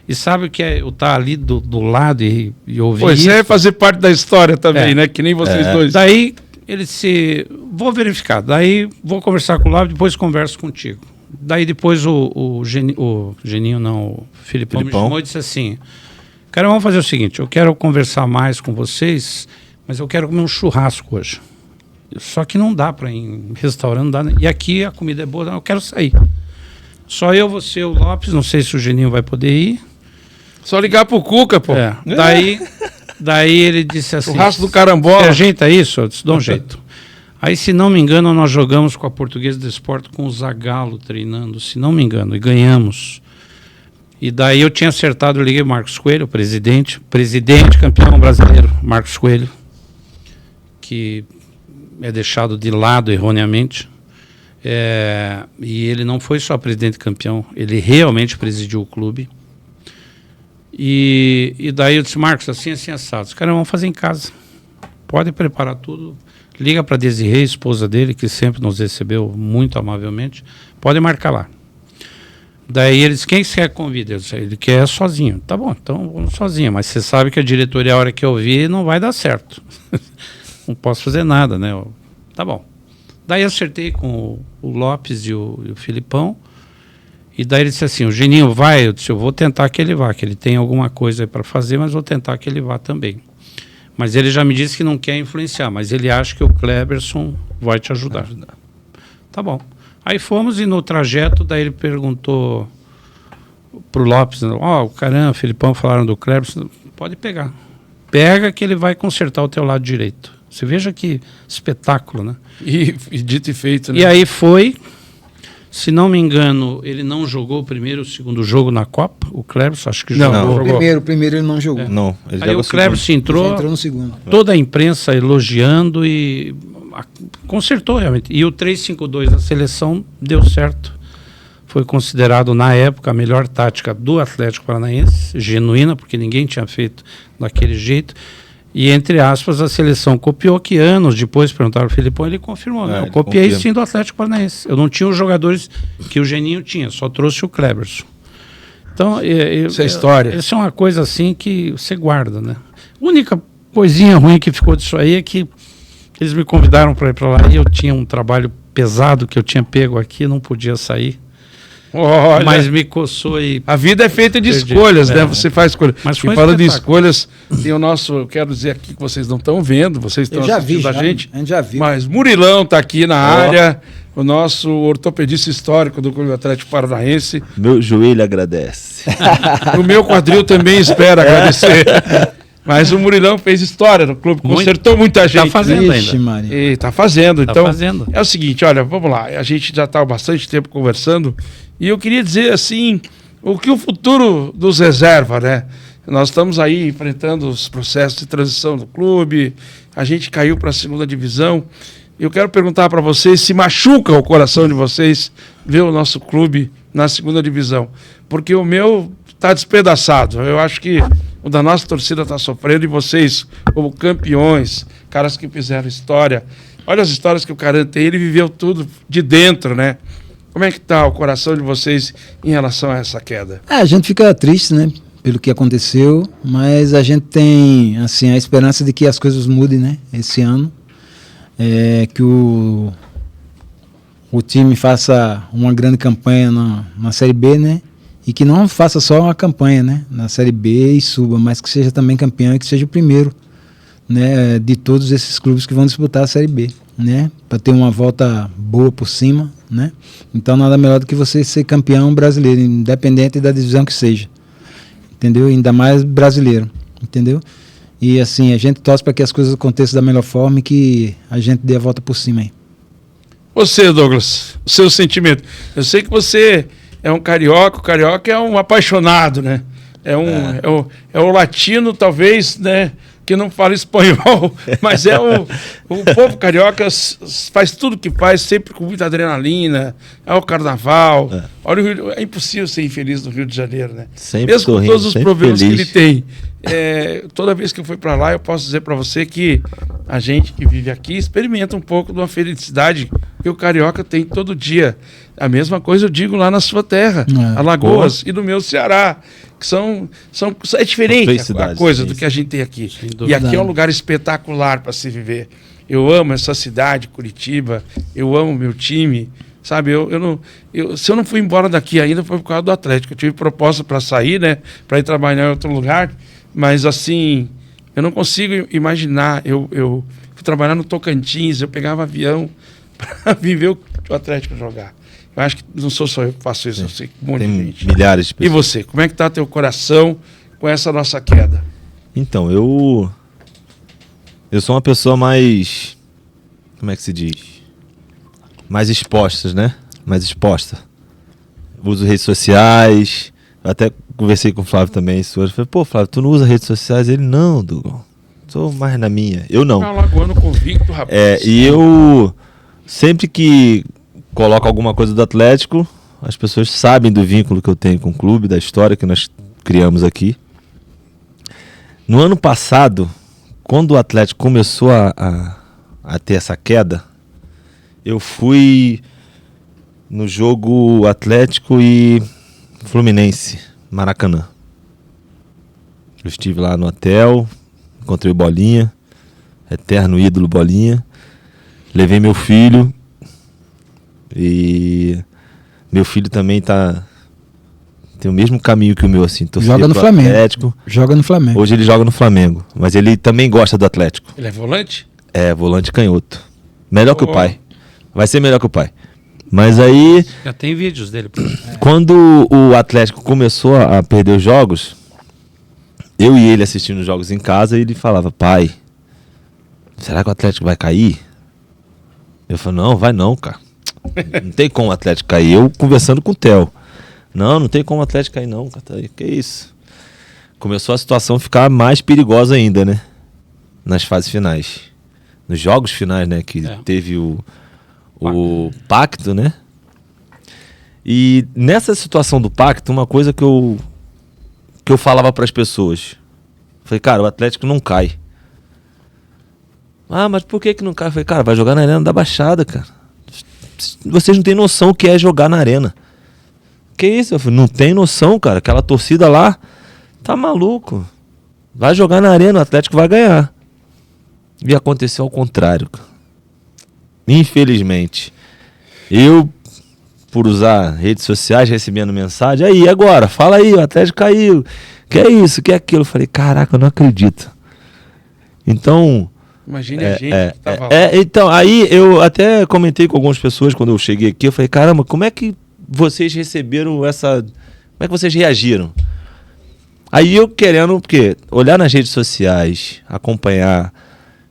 e sabe o que é eu estar ali do lado e ouvir pois isso? É, fazer parte da história também, né? Que nem vocês dois. Daí ele disse, vou verificar, daí vou conversar com o Lávio, depois converso contigo. Daí depois o Geninho, não, o Filipão me chamou e disse assim, cara, vamos fazer o seguinte, eu quero conversar mais com vocês, mas eu quero comer um churrasco hoje. Só que não dá para ir em restaurante, não dá, e aqui a comida é boa, eu quero sair. Só eu, você, o Lopes, não sei se o Geninho vai poder ir. Só ligar pro Cuca, pô. Daí ele disse assim, churrasco do carambola. Você ajeita isso? Eu disse, dá um jeito. Aí, se não me engano, nós jogamos com a Portuguesa do Esporte com o Zagallo treinando, se não me engano, e ganhamos. E daí eu tinha acertado, eu liguei o Marcos Coelho, o presidente campeão brasileiro, Marcos Coelho, que é deixado de lado erroneamente. E ele não foi só presidente campeão, ele realmente presidiu o clube. E daí eu disse, Marcos, assim assado. Os caras vão fazer em casa. Pode preparar tudo. Liga para Desirê, esposa dele, que sempre nos recebeu muito amavelmente. Pode marcar lá. Daí ele disse, quem você quer convida? Eu disse, ele quer sozinho. Tá bom, então vamos sozinho. Mas você sabe que a diretoria, a hora que eu vi, não vai dar certo. Não posso fazer nada, né? Tá bom. Daí eu acertei com o Lopes e o Filipão. E daí ele disse assim, o Geninho vai? Eu disse, eu vou tentar que ele vá, que ele tem alguma coisa para fazer, mas vou tentar que ele vá também. Mas ele já me disse que não quer influenciar, mas ele acha que o Kleberson vai te ajudar. Tá bom. Aí fomos e no trajeto, daí ele perguntou pro Lopes, caramba, Filipão, falaram do Kleberson, pode pegar. Pega que ele vai consertar o teu lado direito. Você veja que espetáculo, né? E dito e feito, né? E aí foi, se não me engano, ele não jogou o primeiro e o segundo jogo na Copa, o Kleberson, acho que jogou. O primeiro ele não jogou. Não, ele Aí o Kleberson entrou no segundo. Toda a imprensa elogiando e consertou realmente. E o 3-5-2 da seleção deu certo. Foi considerado, na época, a melhor tática do Atlético Paranaense, genuína, porque ninguém tinha feito daquele jeito. E, entre aspas, a seleção copiou, que anos depois perguntaram ao Filipão, ele confirmou. Eu copiei sim do Atlético Paranaense. Eu não tinha os jogadores que o Geninho tinha, só trouxe o Kleberson. Então, essa é a história. Isso é uma coisa assim que você guarda, né? A única coisinha ruim que ficou disso aí é que eles me convidaram para ir para lá e eu tinha um trabalho pesado que eu tinha pego aqui, não podia sair. Olha, mas me coçou e... A vida é feita de escolhas, né? Você faz escolhas. Mas e falando de escolhas, tem o nosso... Eu quero dizer aqui que vocês não estão vendo, vocês estão assistindo a gente. A gente já viu. Mas Murilão está aqui na área, o nosso ortopedista histórico do Clube Atlético Paranaense. Meu joelho agradece. O meu quadril também espera agradecer. Mas o Murilão fez história no clube, consertou muita gente. Está fazendo ainda. Está fazendo. Então, é o seguinte, olha, vamos lá. A gente já está há bastante tempo conversando e eu queria dizer assim, o que o futuro nos reserva, né? Nós estamos aí enfrentando os processos de transição do clube, a gente caiu para a segunda divisão. Eu quero perguntar para vocês se machuca o coração de vocês ver o nosso clube na segunda divisão. Porque o meu está despedaçado. Eu acho que o da nossa torcida está sofrendo e vocês, como campeões, caras que fizeram história. Olha as histórias que o cara tem, ele viveu tudo de dentro, né? Como é que está o coração de vocês em relação a essa queda? A gente fica triste, né? Pelo que aconteceu, mas a gente tem assim, a esperança de que as coisas mudem, né? Esse ano. Que o time faça uma grande campanha na Série B, né? E que não faça só uma campanha, né? Na Série B e suba, mas que seja também campeão e que seja o primeiro, né? De todos esses clubes que vão disputar a Série B, né? Para ter uma volta boa por cima, né? Então nada melhor do que você ser campeão brasileiro, independente da divisão que seja, entendeu? Ainda mais brasileiro, entendeu? E assim, a gente torce para que as coisas aconteçam da melhor forma e que a gente dê a volta por cima aí. Você, Douglas, o seu sentimento. Eu sei que você é um carioca, o carioca é um apaixonado, né? É o latino, talvez, né? Que não fala espanhol, mas o povo carioca faz tudo que faz, sempre com muita adrenalina, é o carnaval. Olha o Rio, é impossível ser infeliz no Rio de Janeiro, né? Sempre mesmo com todos os problemas feliz. que ele tem. Toda vez que eu fui para lá, eu posso dizer para você que a gente que vive aqui experimenta um pouco de uma felicidade que o carioca tem todo dia. A mesma coisa eu digo lá na sua terra, Alagoas, e no meu Ceará, que é diferente a coisa do que a gente tem aqui. E aqui é um lugar espetacular para se viver. Eu amo essa cidade, Curitiba, eu amo meu time, sabe? Se eu não fui embora daqui ainda foi por causa do Atlético. Eu tive proposta para sair, né? Para ir trabalhar em outro lugar, mas assim, eu não consigo imaginar. Eu fui trabalhar no Tocantins, eu pegava avião para vir ver o Atlético jogar. Eu acho que não sou só eu que faço isso, eu sei que um monte de gente. Milhares de pessoas. E você, como é que está teu coração com essa nossa queda? Então, eu sou uma pessoa mais, como é que se diz? Mais exposta, né? Mais exposta. Uso redes sociais, eu até conversei com o Flávio também isso hoje. Falei, pô, Flávio, tu não usa redes sociais? Ele, não, Dugão, sou mais na minha. Eu não. É um lagoano convicto, rapaz. E eu, sempre que coloco alguma coisa do Atlético, as pessoas sabem do vínculo que eu tenho com o clube, da história que nós criamos aqui. No ano passado, quando o Atlético começou a ter essa queda, eu fui no jogo Atlético e Fluminense, Maracanã. Eu estive lá no hotel, encontrei o Bolinha, eterno ídolo Bolinha, levei meu filho. E meu filho também tá Tem o mesmo caminho que o meu, assim. Joga no Flamengo. Atlético. Joga no Flamengo. Hoje ele joga no Flamengo, mas ele também gosta do Atlético. Ele é volante? É, volante canhoto. Melhor que o Oh. pai. Vai ser melhor que o pai. Mas aí, Já tem vídeos dele. quando o Atlético começou a perder os jogos, eu e ele assistindo os jogos em casa, ele falava, pai, será que o Atlético vai cair? Eu falei, não, vai não, cara. Não tem como o Atlético cair. Eu conversando com o Theo. Não tem como o Atlético cair não, cara. Que isso? Começou a situação ficar mais perigosa ainda, né? Nas fases finais. Nos jogos finais, né? Que teve o pacto, né? E nessa situação do pacto, uma coisa que eu falava para as pessoas. Falei, cara, o Atlético não cai. Ah, mas por que não cai? Eu falei, cara, vai jogar na Arena da Baixada, cara. Vocês não têm noção o que é jogar na Arena. Que isso? Eu falei, não tem noção, cara. Aquela torcida lá tá maluco. Vai jogar na Arena, o Atlético vai ganhar. E aconteceu ao contrário, cara. Infelizmente. Eu, por usar redes sociais, recebendo mensagem, aí, agora, fala aí, o Atlético caiu. Que é isso, que é aquilo? Eu falei, caraca, eu não acredito. Então... Imagine a gente que tava lá. Então, aí eu até comentei com algumas pessoas quando eu cheguei aqui, eu falei, caramba, como é que vocês receberam essa... Como é que vocês reagiram? Aí eu querendo, porque olhar nas redes sociais, acompanhar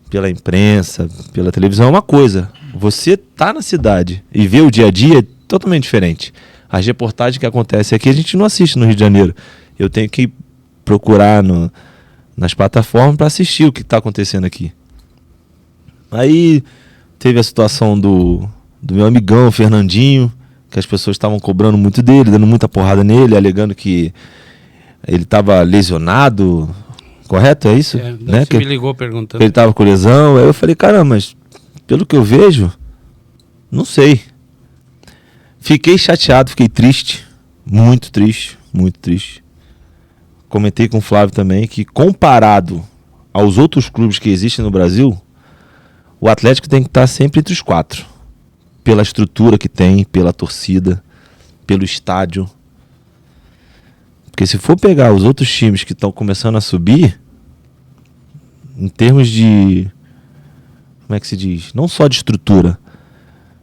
pela imprensa, pela televisão é uma coisa. Você tá na cidade e ver o dia a dia é totalmente diferente. As reportagens que acontecem aqui a gente não assiste no Rio de Janeiro. Eu tenho que procurar nas plataformas para assistir o que está acontecendo aqui. Aí teve a situação do meu amigão, Fernandinho, que as pessoas estavam cobrando muito dele, dando muita porrada nele, alegando que ele estava lesionado, correto? É isso? Né? Você me ligou perguntando. Ele estava com lesão. Aí eu falei, caramba, mas pelo que eu vejo, não sei. Fiquei chateado, fiquei triste, muito triste, muito triste. Comentei com o Flávio também que, comparado aos outros clubes que existem no Brasil, o Atlético tem que estar sempre entre os 4. Pela estrutura que tem, pela torcida, pelo estádio. Porque se for pegar os outros times que estão começando a subir, em termos de... Como é que se diz? Não só de estrutura,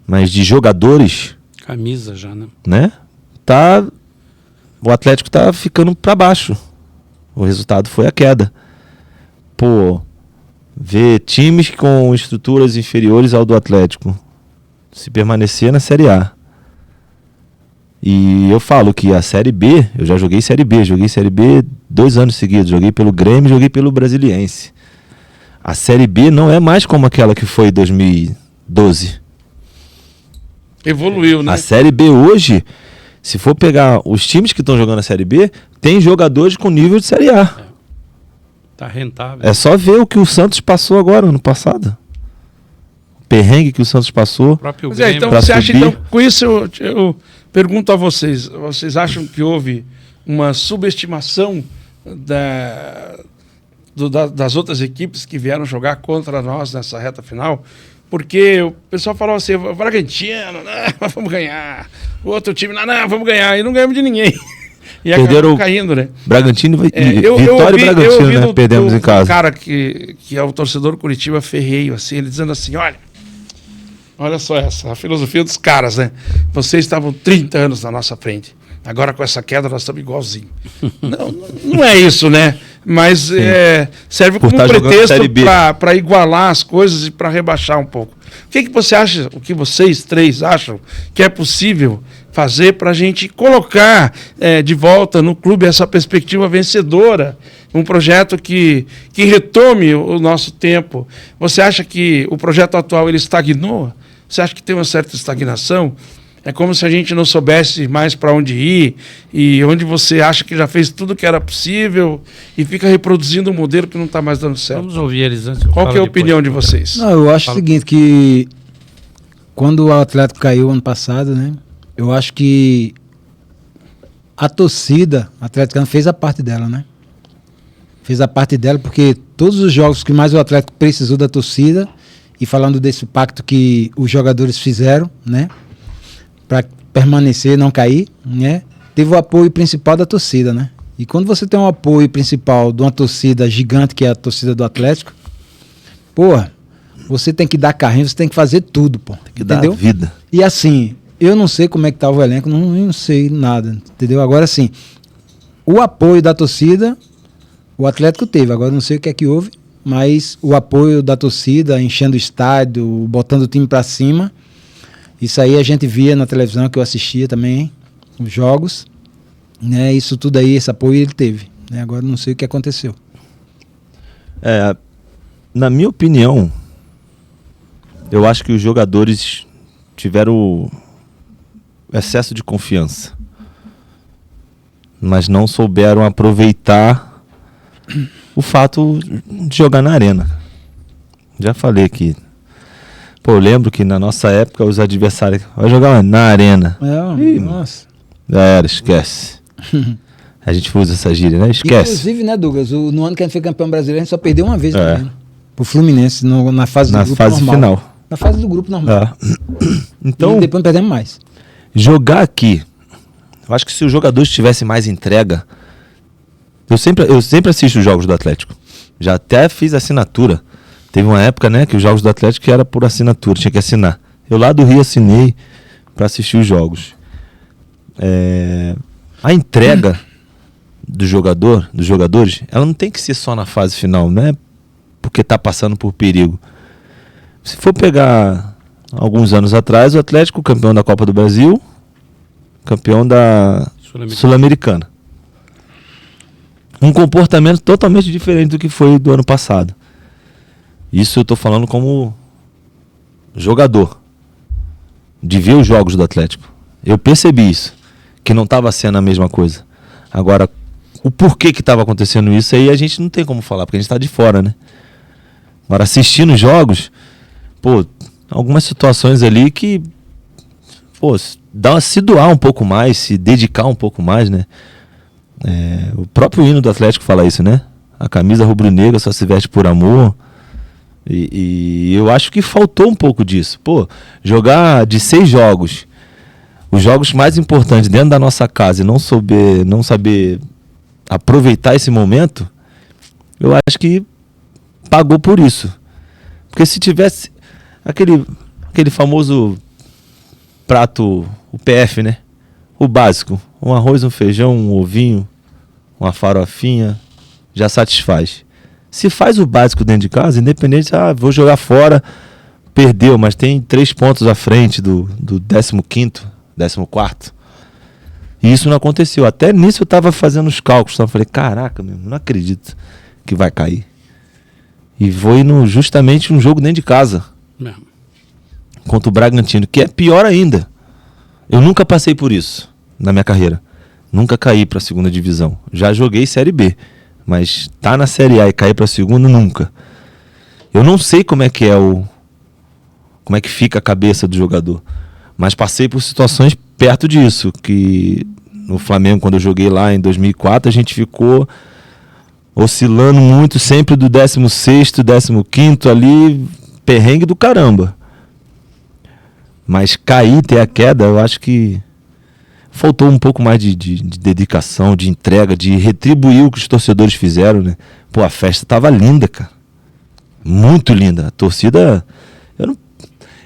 mas de jogadores... Camisa já, né? O Atlético tá ficando para baixo. O resultado foi a queda. Pô, ver times com estruturas inferiores ao do Atlético se permanecer na Série A. E eu falo que a Série B, eu já joguei Série B 2 anos seguidos, joguei pelo Grêmio, joguei pelo Brasiliense. A Série B não é mais como aquela que foi em 2012. Evoluiu, né? A Série B hoje, se for pegar os times que estão jogando a Série B, tem jogadores com nível de Série A. Tá rentável. É só ver o que o Santos passou agora, ano passado. O perrengue que o Santos passou. O próprio Pois é, Grêmio. então pra você acha, subir. então, com isso eu pergunto a vocês, vocês acham que houve uma subestimação das outras equipes que vieram jogar contra nós nessa reta final? Porque o pessoal falava assim, o Bragantino, não, vamos ganhar. O outro time, não, vamos ganhar. E não ganhamos de ninguém. E Perderam acabou caindo, né? Bragantino e Eu Vitória e Bragantino, né? Perdemos em casa. Um cara que é o torcedor Curitiba Ferreiro, assim, ele dizendo assim, olha só a filosofia dos caras, né? Vocês estavam 30 anos na nossa frente. Agora com essa queda nós estamos igualzinho. não é isso, né? Mas serve como um pretexto para igualar as coisas e para rebaixar um pouco. O que você acha, o que vocês três acham que é possível fazer para a gente colocar de volta no clube essa perspectiva vencedora, um projeto que retome o nosso tempo? Você acha que o projeto atual ele estagnou? Você acha que tem uma certa estagnação? É como se a gente não soubesse mais para onde ir e onde você acha que já fez tudo que era possível e fica reproduzindo um modelo que não está mais dando certo. Vamos ouvir eles antes. Qual que é a opinião de vocês? Não, eu acho o seguinte, que quando o Atlético caiu ano passado, né? Eu acho que a torcida atleticana fez a parte dela, né? Fez a parte dela porque todos os jogos que mais o Atlético precisou da torcida, e falando desse pacto que os jogadores fizeram, né? Para permanecer, não cair, né? teve o apoio principal da torcida, né? E quando você tem um apoio principal de uma torcida gigante, que é a torcida do Atlético, porra, você tem que dar carrinho, você tem que fazer tudo, pô. Tem que dar a vida. E assim, eu não sei como é que tava o elenco, não sei nada, entendeu? Agora sim, o apoio da torcida, o Atlético teve, agora não sei o que é que houve, mas o apoio da torcida, enchendo o estádio, botando o time pra cima, isso aí a gente via na televisão, que eu assistia também, os jogos, né? Isso tudo aí, esse apoio ele teve, né? Agora não sei o que aconteceu. Na minha opinião, eu acho que os jogadores tiveram excesso de confiança, mas não souberam aproveitar o fato de jogar na arena. Já falei que, eu lembro que na nossa época os adversários vai jogar na arena. Nossa. Já era, esquece. A gente usa essa gíria, né? Esquece. Inclusive, né, Douglas, no ano que a gente foi campeão brasileiro, a gente só perdeu uma vez na arena. Pro Fluminense, na fase do grupo normal. Final. Na fase do grupo normal. Então, e depois não perdemos mais. Jogar aqui, eu acho que se os jogadores tivessem mais entrega, eu sempre assisto os jogos do Atlético. Já até fiz assinatura. Teve uma época, né, que os jogos do Atlético era por assinatura, tinha que assinar. Eu lá do Rio assinei para assistir os jogos. A entrega dos jogadores, ela não tem que ser só na fase final, né? Porque tá passando por perigo. Se for pegar alguns anos atrás, o Atlético, campeão da Copa do Brasil, campeão da Sul-Americana. Um comportamento totalmente diferente do que foi do ano passado. Isso eu tô falando como jogador, de ver os jogos do Atlético. Eu percebi isso, que não estava sendo a mesma coisa. Agora, o porquê que estava acontecendo isso aí a gente não tem como falar, porque a gente está de fora, né? Agora, assistindo os jogos, algumas situações ali que, se doar um pouco mais, se dedicar um pouco mais, né? O próprio hino do Atlético fala isso, né? A camisa rubro-negra só se veste por amor. E eu acho que faltou um pouco disso. Jogar de 6 jogos, os jogos mais importantes dentro da nossa casa e não saber aproveitar esse momento, eu acho que pagou por isso. Porque se tivesse aquele famoso prato, o PF, né? O básico, um arroz, um feijão, um ovinho, uma farofinha, já satisfaz. Se faz o básico dentro de casa, independente, vou jogar fora, perdeu, mas tem 3 pontos à frente do 15º, 14º. E isso não aconteceu. Até nisso eu estava fazendo os cálculos. Eu falei, caraca, não acredito que vai cair. E foi justamente um jogo dentro de casa. Contra o Bragantino, que é pior ainda. Eu nunca passei por isso na minha carreira. Nunca caí para a 2ª divisão. Já joguei Série B. Mas tá na Série A e cair para a 2ª, nunca. Eu não sei como é que fica a cabeça do jogador. Mas passei por situações perto disso. Que no Flamengo, quando eu joguei lá em 2004, a gente ficou oscilando muito, sempre do 16º, 15º ali, perrengue do caramba. Mas cair, ter a queda, eu acho que faltou um pouco mais de dedicação, de entrega, de retribuir o que os torcedores fizeram, né? A festa tava linda, cara. Muito linda. A torcida...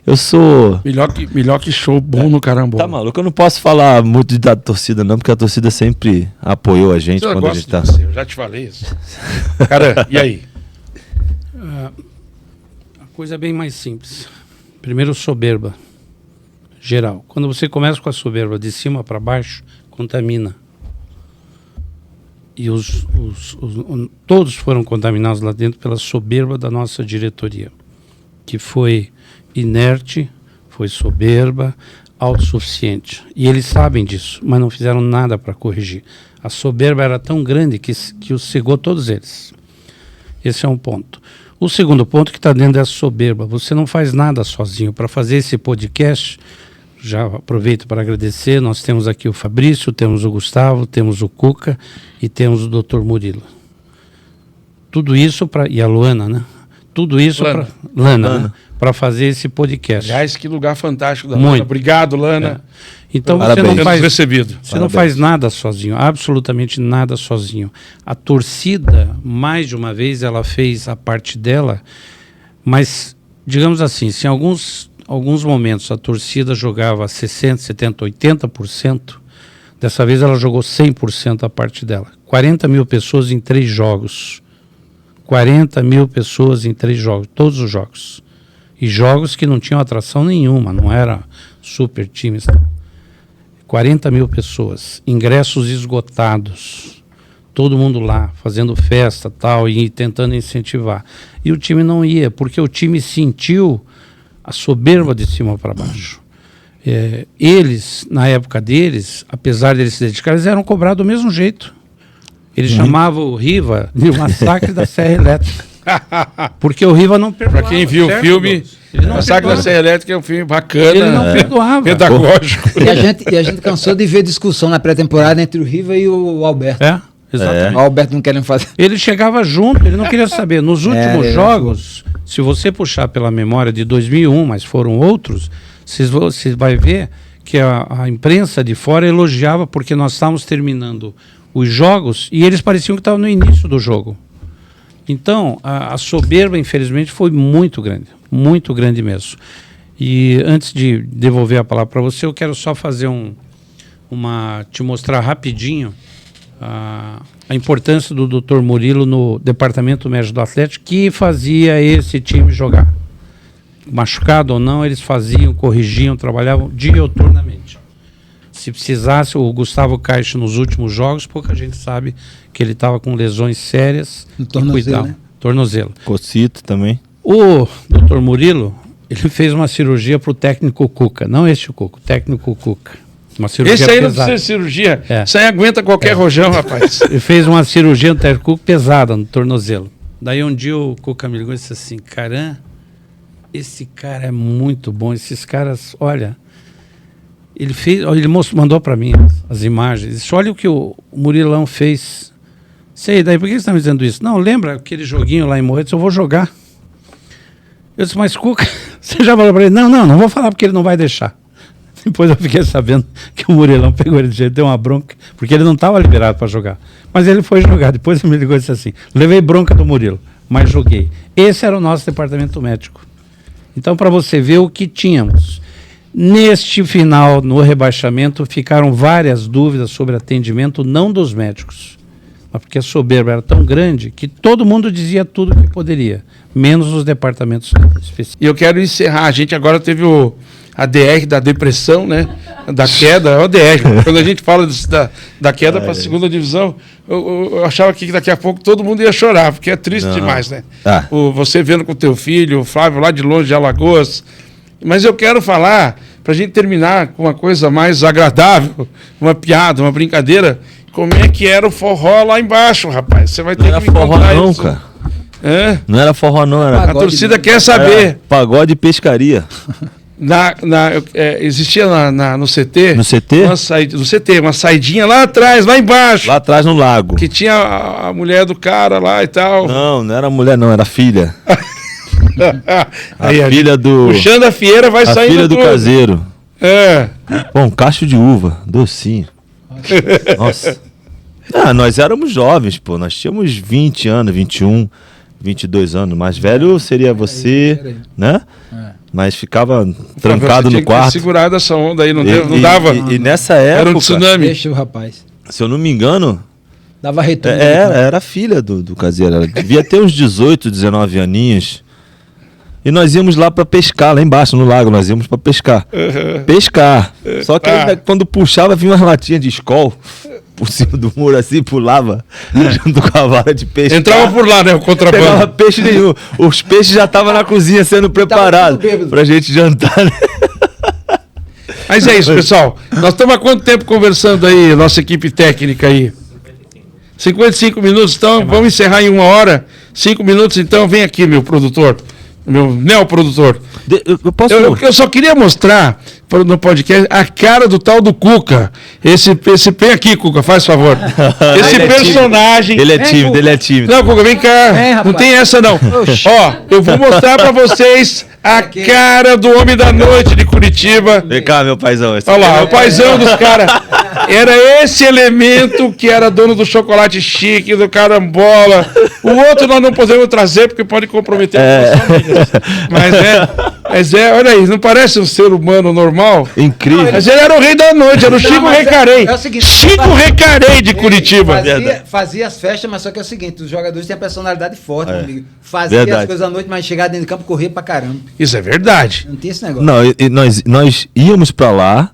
Eu sou... Melhor que show bom no Carambola. Tá maluco? Eu não posso falar muito da torcida, não, porque a torcida sempre apoiou a gente quando a gente tá... Eu já te falei isso. Cara, e aí? A coisa é bem mais simples. Primeiro, soberba. Geral. Quando você começa com a soberba de cima para baixo, contamina. E todos foram contaminados lá dentro pela soberba da nossa diretoria, que foi inerte, foi soberba, autossuficiente. E eles sabem disso, mas não fizeram nada para corrigir. A soberba era tão grande que cegou todos eles. Esse é um ponto. O segundo ponto que está dentro dessa soberba, você não faz nada sozinho. Para fazer esse podcast, já aproveito para agradecer, nós temos aqui o Fabrício, temos o Gustavo, temos o Cuca e temos o Dr. Murilo. Tudo isso e a Luana, né? Tudo isso para Lana, né? Para fazer esse podcast. Aliás, que lugar fantástico da Lana. Obrigado, Lana. Então você não faz nada sozinho, absolutamente nada sozinho. A torcida, mais de uma vez, ela fez a parte dela, mas, digamos assim, se em alguns momentos a torcida jogava 60%, 70%, 80%, dessa vez ela jogou 100% a parte dela. 40 mil pessoas em 3 jogos. 40 mil pessoas em 3 jogos, todos os jogos. E jogos que não tinham atração nenhuma, não era super times. 40 mil pessoas, ingressos esgotados, todo mundo lá, fazendo festa tal, e tentando incentivar. E o time não ia, porque o time sentiu a soberba de cima para baixo. Eles, na época deles, apesar de eles se dedicarem, eles eram cobrados do mesmo jeito. Eles chamavam o Riva de massacre da Serra Elétrica. Porque o Riva não perdoava. Para quem viu o filme, Massacre da Serra Elétrica é um filme bacana. Ele não perdoava. Pedagógico. E a gente cansou de ver discussão na pré-temporada entre o Riva e o Alberto. Exatamente. O Alberto não querendo fazer. Ele chegava junto, ele não queria saber. Nos últimos jogos, se você puxar pela memória de 2001, mas foram outros, você vai ver que a imprensa de fora elogiava porque nós estávamos terminando os jogos e eles pareciam que estavam no início do jogo. Então, a soberba, infelizmente, foi muito grande mesmo. E antes de devolver a palavra para você, eu quero só fazer te mostrar rapidinho a importância do Dr. Murilo no departamento médico do Atlético, que fazia esse time jogar. Machucado ou não, eles faziam, corrigiam, trabalhavam dioturnamente. Se precisasse, o Gustavo Caixa nos últimos jogos, pouca gente sabe que ele estava com lesões sérias. No tornozelo, né? Tornozelo. Cocito também. O Dr. Murilo, ele fez uma cirurgia para o técnico Cuca, não este Cuca, o técnico Cuca. Uma cirurgia esse aí pesada. não precisa de cirurgia. Isso aí aguenta qualquer rojão, rapaz. Ele fez uma cirurgia no técnico Cuca pesada no tornozelo. Daí um dia o Cuca me ligou e disse assim, caramba, esse cara é muito bom, esses caras, olha... Ele mandou para mim as imagens. Disse, olha o que o Murilão fez. Sei, daí por que você está me dizendo isso? Não, lembra aquele joguinho lá em Morretes? Eu vou jogar. Eu disse, mas Cuca, você já falou para ele? Não vou falar porque ele não vai deixar. Depois eu fiquei sabendo que o Murilão pegou ele de jeito, deu uma bronca, porque ele não estava liberado para jogar. Mas ele foi jogar. Depois ele me ligou e disse assim, levei bronca do Murilo, mas joguei. Esse era o nosso departamento médico. Então, para você ver o que tínhamos. Neste final, no rebaixamento, ficaram várias dúvidas sobre atendimento, não dos médicos, mas porque a soberba era tão grande que todo mundo dizia tudo que poderia, menos os departamentos específicos. E eu quero encerrar, a gente agora teve a DR da depressão, né? Da queda, o DR. Quando a gente fala da queda para a segunda divisão, eu achava que daqui a pouco todo mundo ia chorar, porque é triste demais, né? Você vendo com o teu filho, o Flávio lá de longe de Alagoas. Mas eu quero falar, para a gente terminar com uma coisa mais agradável, uma piada, uma brincadeira, como é que era o forró lá embaixo, rapaz. Você vai ter que me contar não, isso. Cara. É? Não era forró não, era... A torcida quer saber. Era pagode e pescaria. Existia no CT... No CT? No CT, uma saidinha lá atrás, lá embaixo. Lá atrás no lago. Que tinha a mulher do cara lá e tal. Não era mulher não, era filha. A filha do... Puxando a fieira vai saindo. A filha do caseiro. Bom, cacho de uva, docinho. Nossa. Nós éramos jovens, pô. Nós tínhamos 20 anos, 21, 22 anos. Mais velho seria você, né? Mas ficava trancado no quarto. Segurado essa onda aí, não dava. E nessa época... Era um tsunami. Deixa o rapaz. Se eu não me engano... Dava retorno. Era filha do caseiro. Ela devia ter uns 18, 19 aninhos. E nós íamos lá para pescar, lá embaixo no lago, nós íamos para pescar. Pescar. Só que quando puxava, vinha umas latinhas de Skol por cima do muro assim, pulava junto com a vara de peixe. Entrava por lá, né, o contrabando. Pegava peixe nenhum. Os peixes já estavam na cozinha sendo preparados pra gente jantar, né? Mas é isso, pessoal. Nós estamos há quanto tempo conversando aí, nossa equipe técnica aí? 55 minutos, então vamos encerrar em 1 hora. 5 minutos, então vem aqui, meu produtor. meu neoprodutor. Eu posso... Eu só queria mostrar no podcast a cara do tal do Cuca. Esse vem aqui, Cuca, faz favor. Esse Ele é personagem. Ele é tímido, ele é tímido. Não, Cuca, vem cá. Vem, Não rapaz. tem essa, não. Ó, eu vou mostrar pra vocês a cara do homem da noite de Curitiba. Vem cá, meu paizão. Olha lá, o paizão dos caras. Era esse elemento que era dono do chocolate chique, do carambola. O outro nós não podemos trazer porque pode comprometer as famílias. Mas olha aí, não parece um ser humano normal? Incrível. Mas ele era o rei da noite, era o Chico Recarei. é o seguinte, Chico Recarei de Curitiba. Fazia as festas, mas só que é o seguinte, os jogadores têm a personalidade forte, meu amigo. Fazia Verdade. as coisas à noite, mas chegava dentro de campo, corria pra caramba. Isso é verdade. Não tem esse negócio. Não, nós íamos pra lá,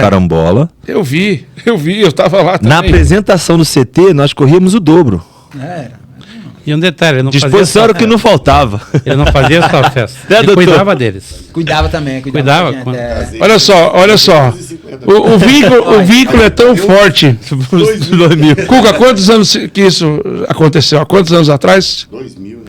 carambola. Eu vi, eu tava lá também. Na apresentação do CT, nós corríamos o dobro. Era. E um detalhe, ele não Disposição fazia era só, o que não faltava. ele não fazia só a festa. Né, Ele doutor? cuidava deles. Cuidava também, Cuidava? da gente, Olha só. O vínculo é tão forte. 2000. Cuca, quantos anos que isso aconteceu? Há quantos anos atrás? 2000, né?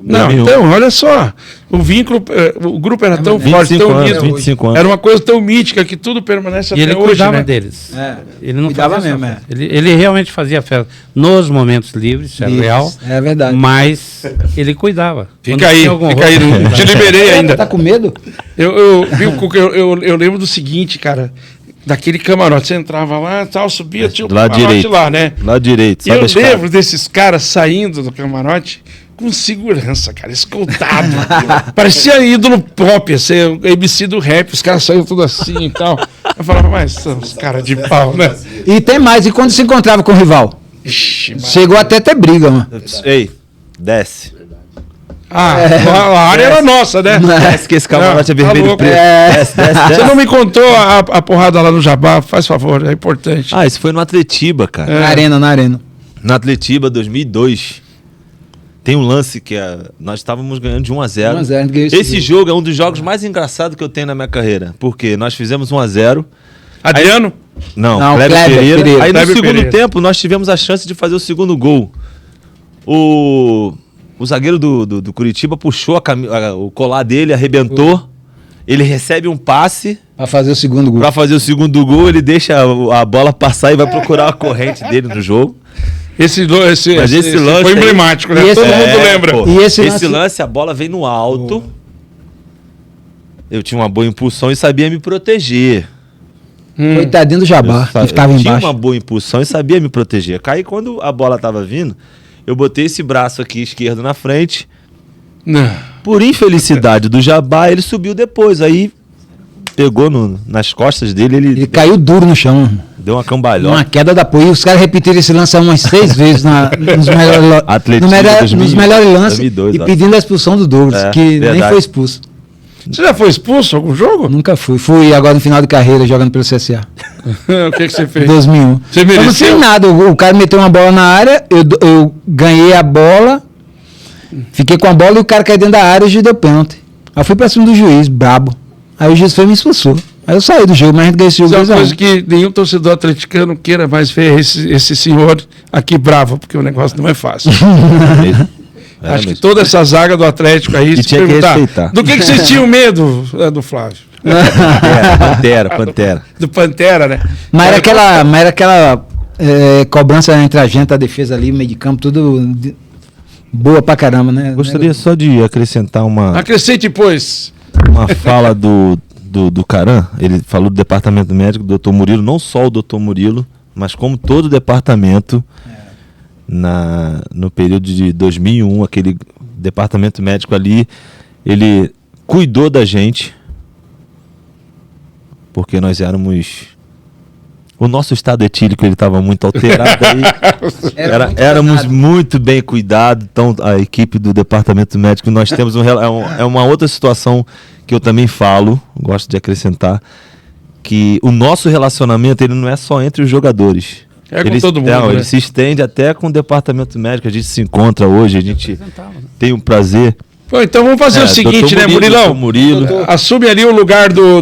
Não, 2001. então, olha só. O vínculo, o grupo era tão forte, 25 tão anos, unido. 25 anos. Era uma coisa tão mítica que tudo permanece E ele até hoje, cuidava né? deles. É. Ele não Cuidava fazia só mesmo, festa. Ele realmente fazia festa nos momentos livres, isso é Isso, real. é verdade. Mas ele cuidava. Quando Fica aí, tinha algum fica aí. rolo, Não te liberei ainda. Tá com medo? Eu lembro do seguinte, cara. Daquele camarote. Você entrava lá, tal, subia, tinha um Lá camarote direito. lá, né? Lá direito. E eu Sabe a escada? lembro desses caras saindo do camarote com segurança, cara, escoltado. Parecia ídolo pop, assim, o MC do rap, os caras saíam tudo assim e tal. Eu falava, mas são os caras de pau, né? E tem mais, e quando se encontrava com o rival? Ixi, mas... Chegou até ter briga, mano. Ei, desce. a área era nossa, né? Desce que esse camarote é Não, tá vermelho e louco. preto. Desce, desce, Você desce. não me contou a porrada lá no Jabá, faz favor, é importante. Ah, isso foi no Atletiba, cara. Na arena. No Atletiba 2002. Tem um lance que nós estávamos ganhando de 1-0. 1 a 0, ganhou Esse jogo é um dos jogos mais engraçados que eu tenho na minha carreira. Porque nós fizemos 1-0. Adriano? Não, Não, Kleber Kleber Pereira. Pereira. Aí no Kleber segundo Pereira. tempo nós tivemos a chance de fazer o segundo gol. O zagueiro do Curitiba puxou o colar dele, arrebentou. Ele recebe um passe Pra fazer o segundo gol. pra fazer o segundo gol. Ele deixa a bola passar e vai procurar a corrente dele no jogo. Esse lance foi foi emblemático, né? E esse- Todo mundo lembra. Pô, E esse esse lance- lance, a bola veio no alto. Eu tinha uma boa impulsão e sabia me proteger. Coitadinho do Jabá, que estava eu tinha embaixo. uma boa impulsão e sabia me proteger. Aí quando a bola tava vindo, eu botei esse braço aqui esquerdo na frente. Não. Por infelicidade do Jabá, ele subiu depois. Aí pegou nas costas dele, Ele caiu duro no chão. deu uma cambalhota. Uma queda da apoio. Os caras repetiram esse lance umas 6 vezes nos melhores Atletismo, 2000, nos melhores lances 2002, e ó. pedindo a expulsão do Douglas, É, que nem verdade. foi expulso. Você já foi expulso em algum jogo? Nunca fui. Fui agora no final de carreira jogando pelo CSA. O que você Em fez? 2001. Você Eu não mereceu? fiz nada. O cara meteu uma bola na área, eu ganhei a bola, fiquei com a bola e o cara caiu dentro da área e o juiz deu pênalti. Aí eu fui pra cima do juiz, brabo. Aí o juiz foi e me expulsou. Aí eu saí do jogo, mas a gente ganhou esse jogo Isso é uma 2 a 1. coisa que nenhum torcedor atleticano queira mais ver esse senhor aqui bravo, porque o negócio não é fácil. Acho que toda essa zaga do Atlético aí, E se tinha que perguntar, respeitar. do que vocês tinham medo do Flávio? Pantera. Do Pantera, né? Mas era aquela cobrança entre a gente, a defesa ali, meio de campo, tudo boa pra caramba, né? Gostaria só de acrescentar uma Acrescente, pois. fala do Caran. Ele falou do departamento médico, do Dr. Murilo, não só o Dr. Murilo, mas como todo o departamento no período de 2001, aquele departamento médico ali, ele cuidou da gente, porque nós éramos... O nosso estado etílico ele estava muito alterado aí. Éramos muito bem cuidados. Então, a equipe do departamento médico, nós temos é uma outra situação que eu também falo, gosto de acrescentar, que o nosso relacionamento ele não é só entre os jogadores. É com todo mundo, né? Ele se estende até com o departamento médico. A gente se encontra hoje, a gente tem um prazer. Pô, então vamos fazer o seguinte, Dr. né, Murilo, Murilão? Dr. Murilo. Assume ali o lugar do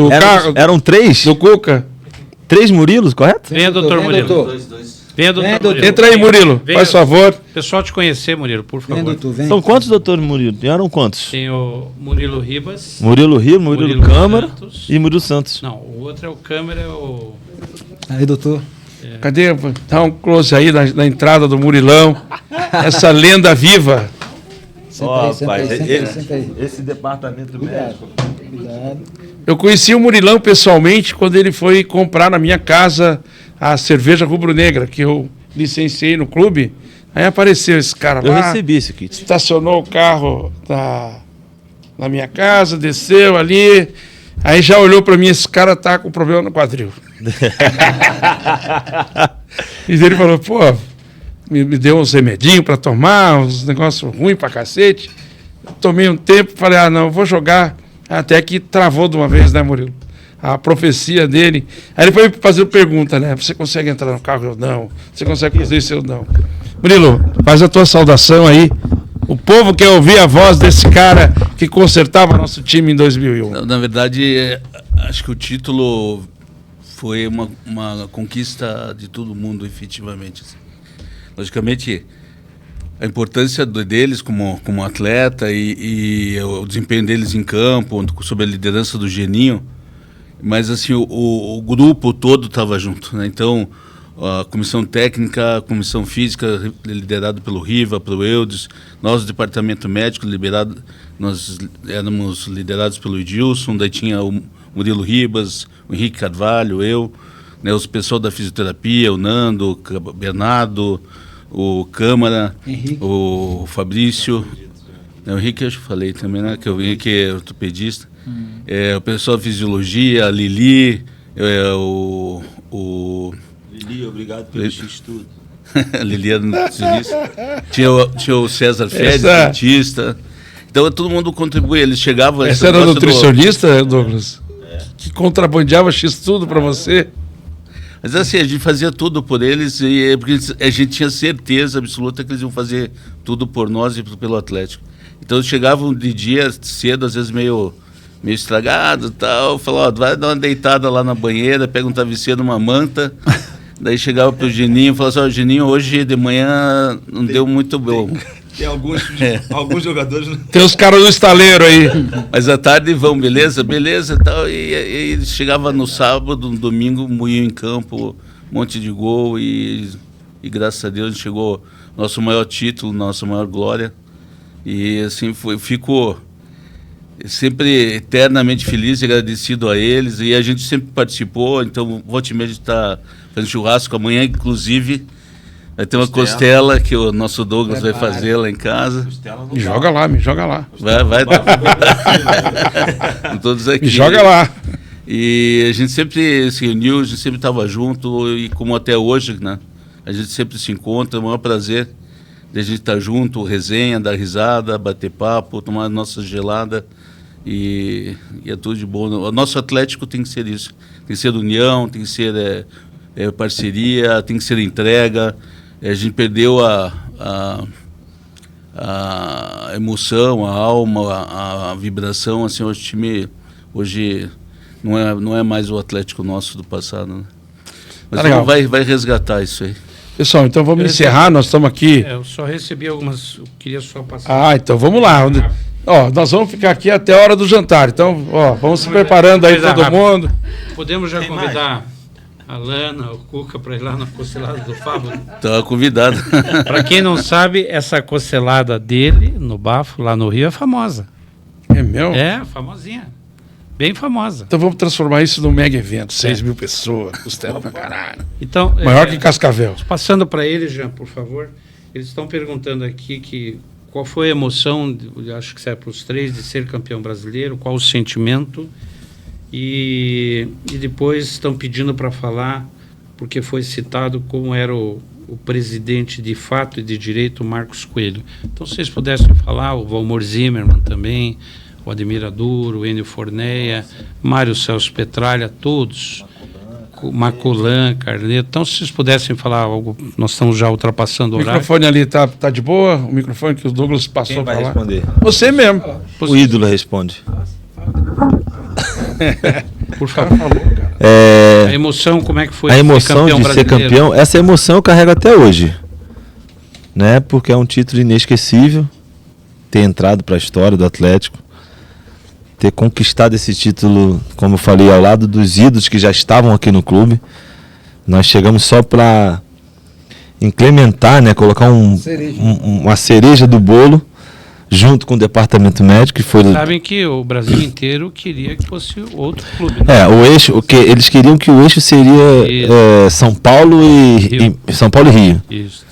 carro, Eram três? do Cuca. 3 Murilos, correto? Venha, doutor Murilo. Doutor. Venha, doutor Murilo. Entra aí, Murilo, Venha, faz favor. Pessoal te conhecer, Murilo, por favor. Vem, doutor, vem. São quantos, doutor Murilo? Eram quantos? Tem o Murilo Ribas. Murilo Rio, Murilo Câmara Santos. e Murilo Santos. Não, o outro é o Câmara, é o... Aí, doutor. Cadê? Dá um close aí na entrada do Murilão. Essa lenda viva. Senta aí. Esse departamento médico. Cuidado. Eu conheci o Murilão pessoalmente quando ele foi comprar na minha casa a cerveja rubro-negra, que eu licenciei no clube. Aí apareceu esse cara Eu lá, recebi esse kit. estacionou o carro na minha casa, desceu ali, aí já olhou para mim, esse cara tá com problema no quadril. E ele falou, pô, me deu uns remedinhos para tomar, uns negócios ruins pra cacete. Eu tomei um tempo, falei, não, eu vou jogar. Até que travou de uma vez, né, Murilo? A profecia dele. Aí ele foi fazer pergunta, né? Você consegue entrar no carro? Eu não. Você consegue fazer isso? Eu não. Murilo, faz a tua saudação aí. O povo quer ouvir a voz desse cara que consertava nosso time em 2001. Na verdade, acho que o título foi uma conquista de todo mundo, efetivamente. Assim. Logicamente, a importância deles como atleta e o desempenho deles em campo, sob a liderança do Geninho, mas assim, o grupo todo estava junto, né? Então, a comissão técnica, a comissão física, liderado pelo Riva, pelo Eudes, nós, o departamento médico, nós éramos liderados pelo Edilson, daí tinha o Murilo Ribas, o Henrique Carvalho, eu, né, os pessoal da fisioterapia, o Nando, o Bernardo, o Câmara, Henrique. o Fabrício, o Henrique eu já falei também, né, que o Henrique é ortopedista, o pessoal da fisiologia, a Lili, Lili, obrigado pelo X-Tudo. Liliana nutricionista. Tinha o César Félix, dentista. Então todo mundo contribui, eles chegavam... Essa era nutricionista, Douglas? Que contrabandeava X-Tudo para você? Mas assim, a gente fazia tudo por eles, porque a gente tinha certeza absoluta que eles iam fazer tudo por nós e pelo Atlético. Então eles chegavam de dia cedo, às vezes meio estragado e tal, falavam, vai dar uma deitada lá na banheira, pega um travesseiro, uma manta... Daí chegava pro Geninho e falava assim, Geninho, hoje de manhã não deu muito bom. Tem alguns jogadores... Tem os caras do estaleiro aí. Mas à tarde vão, beleza? Beleza e tal. E chegava no sábado, no domingo, moinho em campo, um monte de gol e graças a Deus chegou nosso maior título, nossa maior glória. E assim, fico sempre eternamente feliz e agradecido a eles. E a gente sempre participou, então volta e meia a gente está fazendo churrasco. Amanhã, inclusive, vai ter uma costela que o nosso Douglas vai fazer lá em casa. Me joga lá. Vai. Todos aqui. Me joga lá. E a gente sempre se reuniu, a gente sempre estava junto, e como até hoje, né? A gente sempre se encontra, é o maior prazer de a gente estar junto, resenha, dar risada, bater papo, tomar nossa gelada. E é tudo de bom. O nosso Atlético tem que ser isso. Tem que ser união, tem que ser parceria, tem que ser entrega. A gente perdeu a emoção, a alma, a vibração. Assim, o time hoje não é mais o Atlético nosso do passado. Né? Mas vai resgatar isso aí. Pessoal, então vamos encerrar, nós estamos aqui... Eu só recebi algumas, eu queria só passar... então vamos lá. Nós vamos ficar aqui até a hora do jantar, então vamos se preparando aí todo mundo. Podemos já convidar a Lana, o Cuca, para ir lá na costelada do Fábio? Está convidado. Para quem não sabe, essa costelada dele, no Bafo, lá no Rio, é famosa. É meu? É, famosinha. Bem famosa. Então vamos transformar isso num mega evento, 6.000 pessoas, costela pra caralho. Então, maior que Cascavel. Passando para eles, Jean, por favor. Eles estão perguntando aqui qual foi a emoção, acho que serve para os três, de ser campeão brasileiro, qual o sentimento. E depois estão pedindo para falar, porque foi citado como era o presidente de fato e de direito, Marcos Coelho. Então, se vocês pudessem falar, o Valmor Zimmermann também, o Ademir Aduro, o Enio Forneia, Mário Celso Petralha, todos, Maculan, Carneiro. Então, se vocês pudessem falar algo, nós estamos já ultrapassando o horário. O microfone ali tá de boa? O microfone que o Douglas passou para lá? Quem vai responder? Você mesmo. O ídolo responde. Por favor. Falou, cara. A emoção, como é que foi? A emoção de ser campeão, essa emoção eu carrego até hoje, né? Porque é um título inesquecível, ter entrado para a história do Atlético, ter conquistado esse título, como eu falei, ao lado dos ídolos que já estavam aqui no clube. Nós chegamos só para implementar, né? Colocar uma cereja do bolo, junto com o departamento médico, que foi... Sabem que o Brasil inteiro queria que fosse outro clube, né? o eixo, eles queriam que o eixo seria São Paulo e São Paulo e Rio. Isso.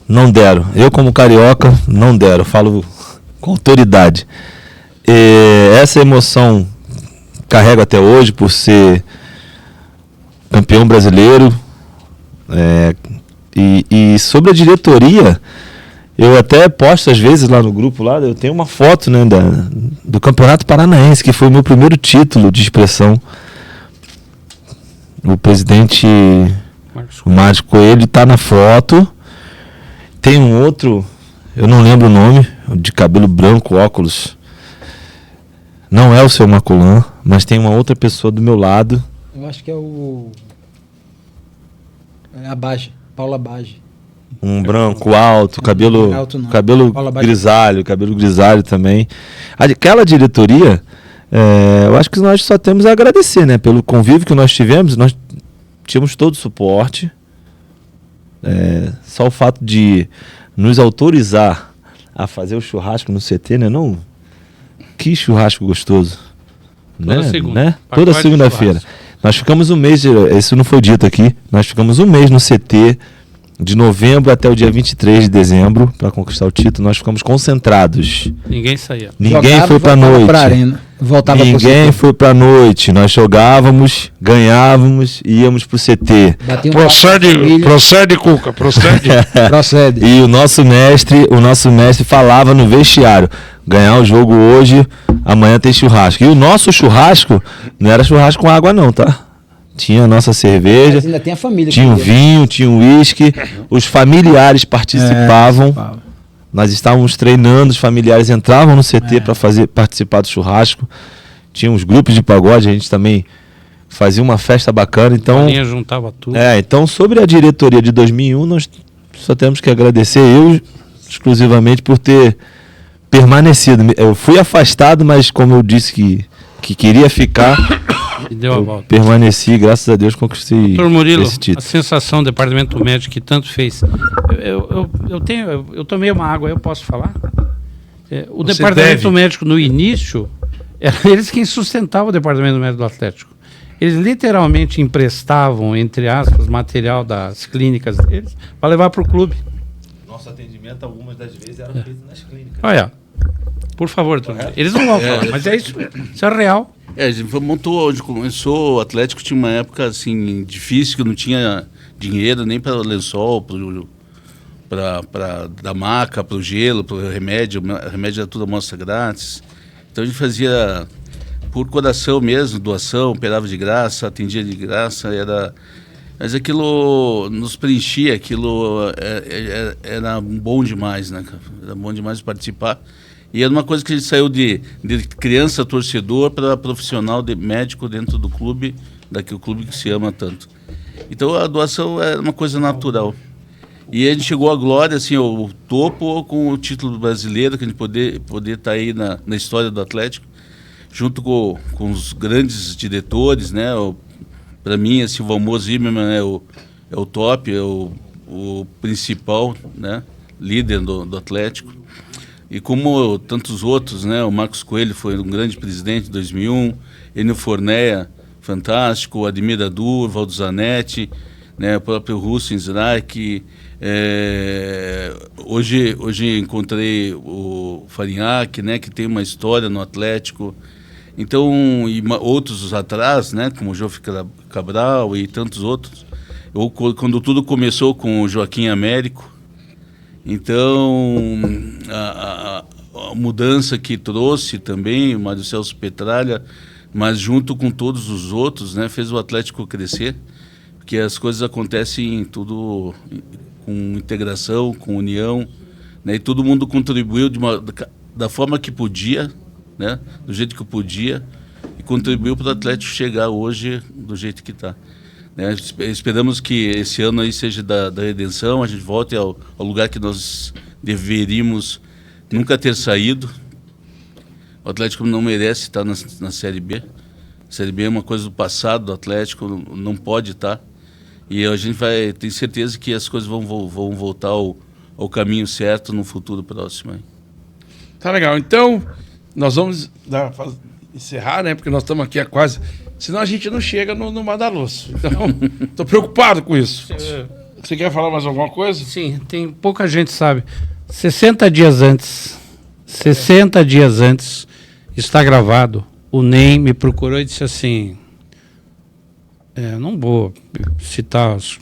Não deram. Eu, como carioca, não deram. Eu falo com autoridade. Essa emoção carrego até hoje por ser campeão brasileiro. E sobre a diretoria, eu até posto às vezes lá no grupo, lá, eu tenho uma foto, né, do Campeonato Paranaense, que foi o meu primeiro título de expressão. O presidente Marcos Coelho está na foto. Tem um outro, eu não lembro o nome, de cabelo branco, óculos. Não é o seu Maculan, mas tem uma outra pessoa do meu lado. Eu acho que é a Bage, Paula Bage. Um branco alto, cabelo grisalho também. Aquela diretoria, eu acho que nós só temos a agradecer, né? Pelo convívio que nós tivemos, nós tínhamos todo o suporte. Só o fato de nos autorizar a fazer o churrasco no CT, né? Não, que churrasco gostoso. Toda segunda-feira. Nós ficamos um mês, isso não foi dito aqui, nós ficamos um mês no CT, de novembro até o dia 23 de dezembro, para conquistar o título. Nós ficamos concentrados. Ninguém saía. Ninguém foi para noite. Ninguém foi para noite. Nós jogávamos, ganhávamos e íamos pro CT. Procede, Cuca, procede. Procede. E o nosso mestre falava no vestiário: ganhar o jogo hoje, amanhã tem churrasco. E o nosso churrasco não era churrasco com água não, tá? Tinha a nossa cerveja, mas ainda tem a família, tinha o vinho, tinha o uísque, os familiares participavam. Nós estávamos treinando, os familiares entravam no CT para participar do churrasco. Tinha uns grupos de pagode, a gente também fazia uma festa bacana. Então, a juntava tudo. Então, sobre a diretoria de 2001, nós só temos que agradecer eu exclusivamente por ter permanecido. Eu fui afastado, mas como eu disse que queria ficar, e deu a volta. Permaneci, graças a Deus conquistei. Doutor Murilo, esse título. A sensação do departamento médico que tanto fez. Eu tomei uma água, eu posso falar? O Você departamento médico no início, eram eles quem sustentavam o departamento médico do Atlético. Eles literalmente emprestavam, entre aspas, material das clínicas deles para levar para o clube. Nosso atendimento, algumas das vezes, eram feitos nas clínicas. Olha, por favor, eles não vão falar, mas é isso é real. A gente montou, onde começou, o Atlético tinha uma época assim difícil, que não tinha dinheiro nem para lençol, para da maca, para o gelo, para o remédio. O remédio era tudo amostra grátis. Então a gente fazia por coração mesmo, doação, operava de graça, atendia de graça, mas aquilo nos preenchia, aquilo era bom demais, né, cara? Era bom demais participar. E era uma coisa que a gente saiu de criança torcedor para profissional médico dentro do clube, daquele clube que se ama tanto. Então a doação era uma coisa natural. E a gente chegou à glória, assim, ao topo, com o título brasileiro, que a gente poder estar aí na história do Atlético, junto com os grandes diretores, né? Para mim, assim, o Valmor Zimmermann é o top, é o principal, né? Líder do Atlético. E como tantos outros, né? O Marcos Coelho foi um grande presidente em 2001, Enio Fornéia, fantástico, o Ademir Adu, o Valdo Zanetti, né? O próprio Russo Inzrach. Hoje encontrei o Farinhaque, né? Que tem uma história no Atlético. Então, e outros atrás, né? Como o Joffre Cabral e tantos outros. Quando tudo começou com o Joaquim Américo. Então, a mudança que trouxe também, o Mário Celso Petralha, mas junto com todos os outros, né, fez o Atlético crescer, porque as coisas acontecem tudo com integração, com união, né, e todo mundo contribuiu da forma que podia, né, do jeito que podia, e contribuiu para o Atlético chegar hoje do jeito que está. Né? Esperamos que esse ano aí seja da redenção, a gente volte ao lugar que nós deveríamos nunca ter saído. O Atlético não merece estar na Série B. A Série B é uma coisa do passado do Atlético, não pode estar. E a gente tem certeza que as coisas vão voltar ao caminho certo no futuro próximo. Aí. Tá legal. Então, nós vamos encerrar, né? Porque nós estamos aqui há quase... Senão a gente não chega no Madaloso. Então, estou preocupado com isso. Você quer falar mais alguma coisa? Sim, pouca gente sabe. 60 dias antes, está gravado, o NEM me procurou e disse assim, não vou citar as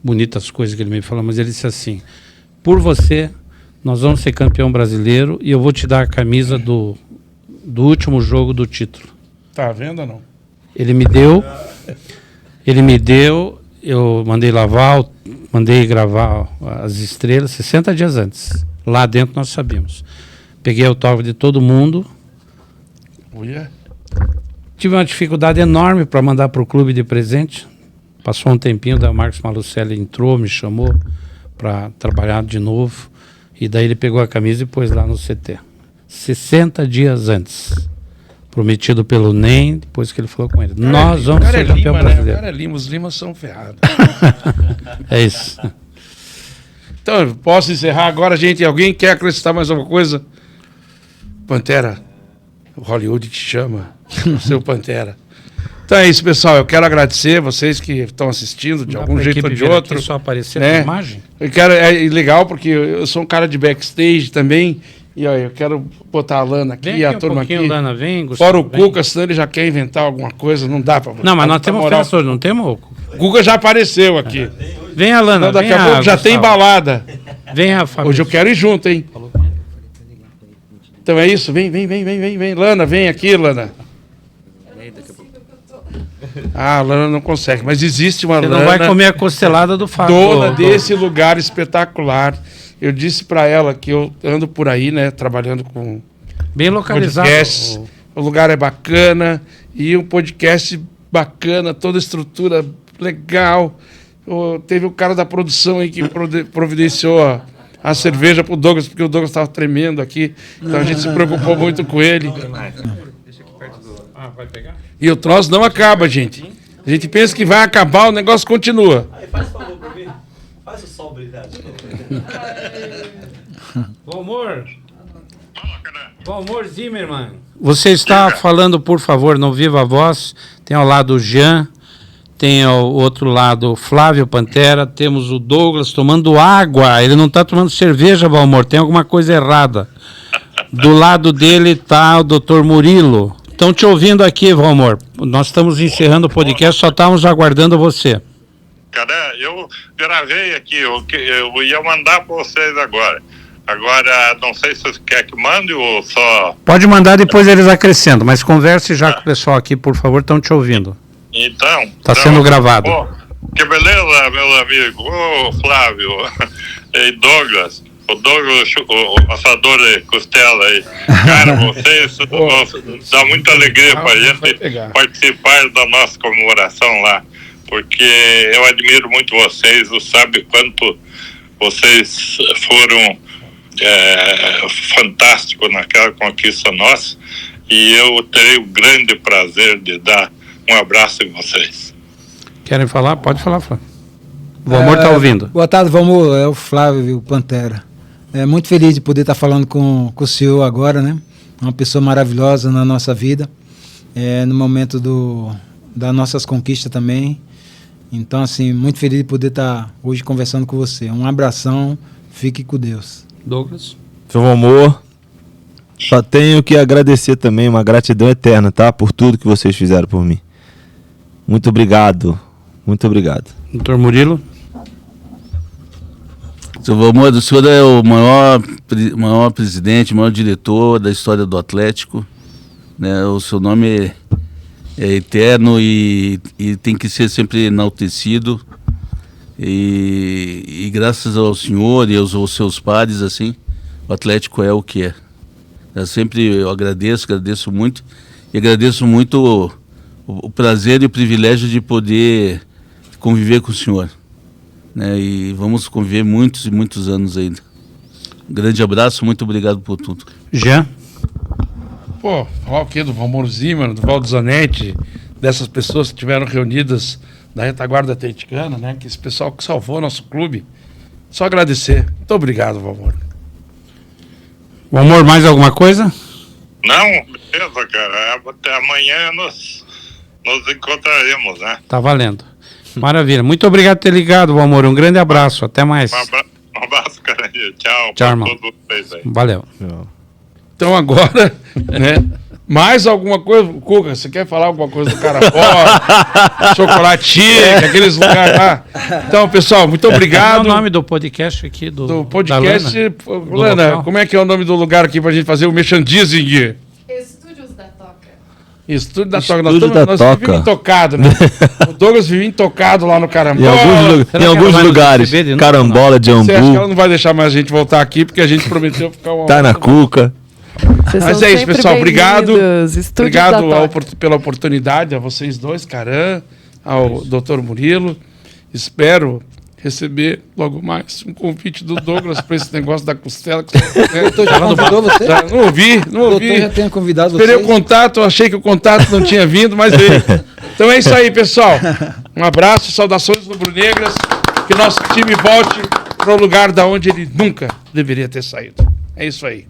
bonitas coisas que ele me falou, mas ele disse assim, por você, nós vamos ser campeão brasileiro e eu vou te dar a camisa do último jogo do título. Tá vendo ou não? Ele me deu, eu mandei lavar, mandei gravar as estrelas 60 dias antes. Lá dentro nós sabíamos. Peguei o autógrafo de todo mundo. Tive uma dificuldade enorme para mandar para o clube de presente. Passou um tempinho, da Marcos Malucelli entrou, me chamou para trabalhar de novo. E daí ele pegou a camisa e pôs lá no CT. 60 dias antes. Prometido pelo NEM, depois que ele falou com ele. Nós vamos ser campeão brasileiro. O cara é Lima, os Limas são ferrados. É isso. Então, posso encerrar agora, gente? Alguém quer acrescentar mais alguma coisa? Pantera, o Hollywood te chama, o seu Pantera. Então é isso, pessoal. Eu quero agradecer vocês que estão assistindo de algum jeito ou de outro. Só aparecer né? na imagem? É legal porque eu sou um cara de backstage também. E olha, eu quero botar a Lana aqui, Vem a aqui turma um pouquinho, aqui. Lana, vem, Gustavo, fora o vem. Cuca, senão ele já quer inventar alguma coisa, não dá pra... Não, mas nós temos festa hoje, não temos? O Cuca já apareceu aqui. Vem a Lana, Então, daqui vem a pouco já Gustavo. tem balada. Vem a Fabrício. Hoje eu quero ir junto, hein? Então é isso, vem, Lana, vem aqui, Lana. Ah, a Lana não consegue, mas existe uma Você Lana... não vai comer a costelada do Fábio. Dona desse lugar espetacular. Eu disse pra ela que eu ando por aí, né, trabalhando com Bem localizado. podcasts. O lugar é bacana e um podcast bacana, toda a estrutura legal. Teve o cara da produção aí que providenciou a cerveja pro Douglas, porque o Douglas estava tremendo aqui. Então a gente se preocupou muito com ele. Vai pegar? E o troço não acaba, gente. A gente pensa que vai acabar, o negócio continua. Faz favor pra mim. Faz o sol brilhar. Valmor Zimmermann. Você está falando, por favor, no Viva Voz. Tem ao lado o Jean, tem ao outro lado o Flávio Pantera, temos o Douglas tomando água. Ele não está tomando cerveja, Valmor, tem alguma coisa errada. Do lado dele está o Dr. Murilo. Estão te ouvindo aqui, Valmor. Nós estamos encerrando o podcast, só estávamos aguardando você. Cara, eu gravei aqui, eu ia mandar para vocês agora. Agora, não sei se você quer que mande ou só... Pode mandar, depois eles acrescentam, mas converse já com o pessoal aqui, por favor, estão te ouvindo. Então... Está sendo gravado. Pô, que beleza, meu amigo. Ô, Flávio e Douglas. O Douglas, o assador de costela aí. Cara, vocês dá muita alegria pra gente participar da nossa comemoração lá. Porque eu admiro muito vocês, você sabe quanto vocês foram fantásticos naquela conquista nossa. E eu terei o grande prazer de dar um abraço em vocês. Querem falar? Pode falar, Flávio. O Valmor está ouvindo. Boa tarde, Valmor. É o Flávio Pantera. Muito feliz de poder estar falando com o senhor agora, né? Uma pessoa maravilhosa na nossa vida, no momento das nossas conquistas também. Então, assim, muito feliz de poder estar hoje conversando com você. Um abração, fique com Deus. Douglas. Seu amor, só tenho que agradecer também, uma gratidão eterna, tá? Por tudo que vocês fizeram por mim. Muito obrigado. Muito obrigado. Doutor Murilo. Seu Valmor, o senhor é o maior presidente, maior diretor da história do Atlético. Né? O seu nome é eterno e tem que ser sempre enaltecido. E graças ao senhor e aos seus pares, assim, o Atlético é o que é. Eu agradeço muito. E agradeço muito o prazer e o privilégio de poder conviver com o senhor, né? E vamos conviver muitos e muitos anos ainda. Um grande abraço, muito obrigado por tudo. Jean? Pô, falar o quê? Do Valmor Zimmer, do Valdo Zanetti, dessas pessoas que estiveram reunidas da retaguarda atleticana, né? Que esse pessoal que salvou nosso clube. Só agradecer. Muito obrigado, Valmor. Valmor, mais alguma coisa? Não, beleza, cara. Até amanhã nos encontraremos, né? Tá valendo. Maravilha. Muito obrigado por ter ligado, Valmor. Um grande abraço. Até mais. Um abraço, cara. Tchau. Tchau, irmão. Todos vocês aí. Valeu. Então agora, né? Mais alguma coisa? Cuca, você quer falar alguma coisa do Carapó? Chocolatinho, aqueles lugares lá. Então, pessoal, muito obrigado. Qual é o nome do podcast aqui? Do podcast. Lana, como é que é o nome do lugar aqui pra gente fazer o merchandising? Estúdios da Toca. Estúdio da Toca. Estúdio da Nós Toca. vivemos intocado, né? O Douglas vivia intocado lá no Carambola. Em alguns lugares. Carambola, Você acha que ela Jambu, não vai deixar mais a gente voltar aqui, porque a gente prometeu ficar uma tá na Cuca. Vocês Mas são é isso, sempre pessoal. Obrigado. bem-vindos. Estúdios da Obrigado Toca. pela oportunidade, a vocês dois, Caran, ao Dr. Murilo. Espero receber logo mais um convite do Douglas para esse negócio da costela. O doutor já convidou você? Não ouvi. O doutor já tenha convidado você? Esperei o contato, achei que o contato não tinha vindo, mas veio. Então é isso aí, pessoal. Um abraço, saudações rubro-negras. Que nosso time volte para o lugar da onde ele nunca deveria ter saído. É isso aí.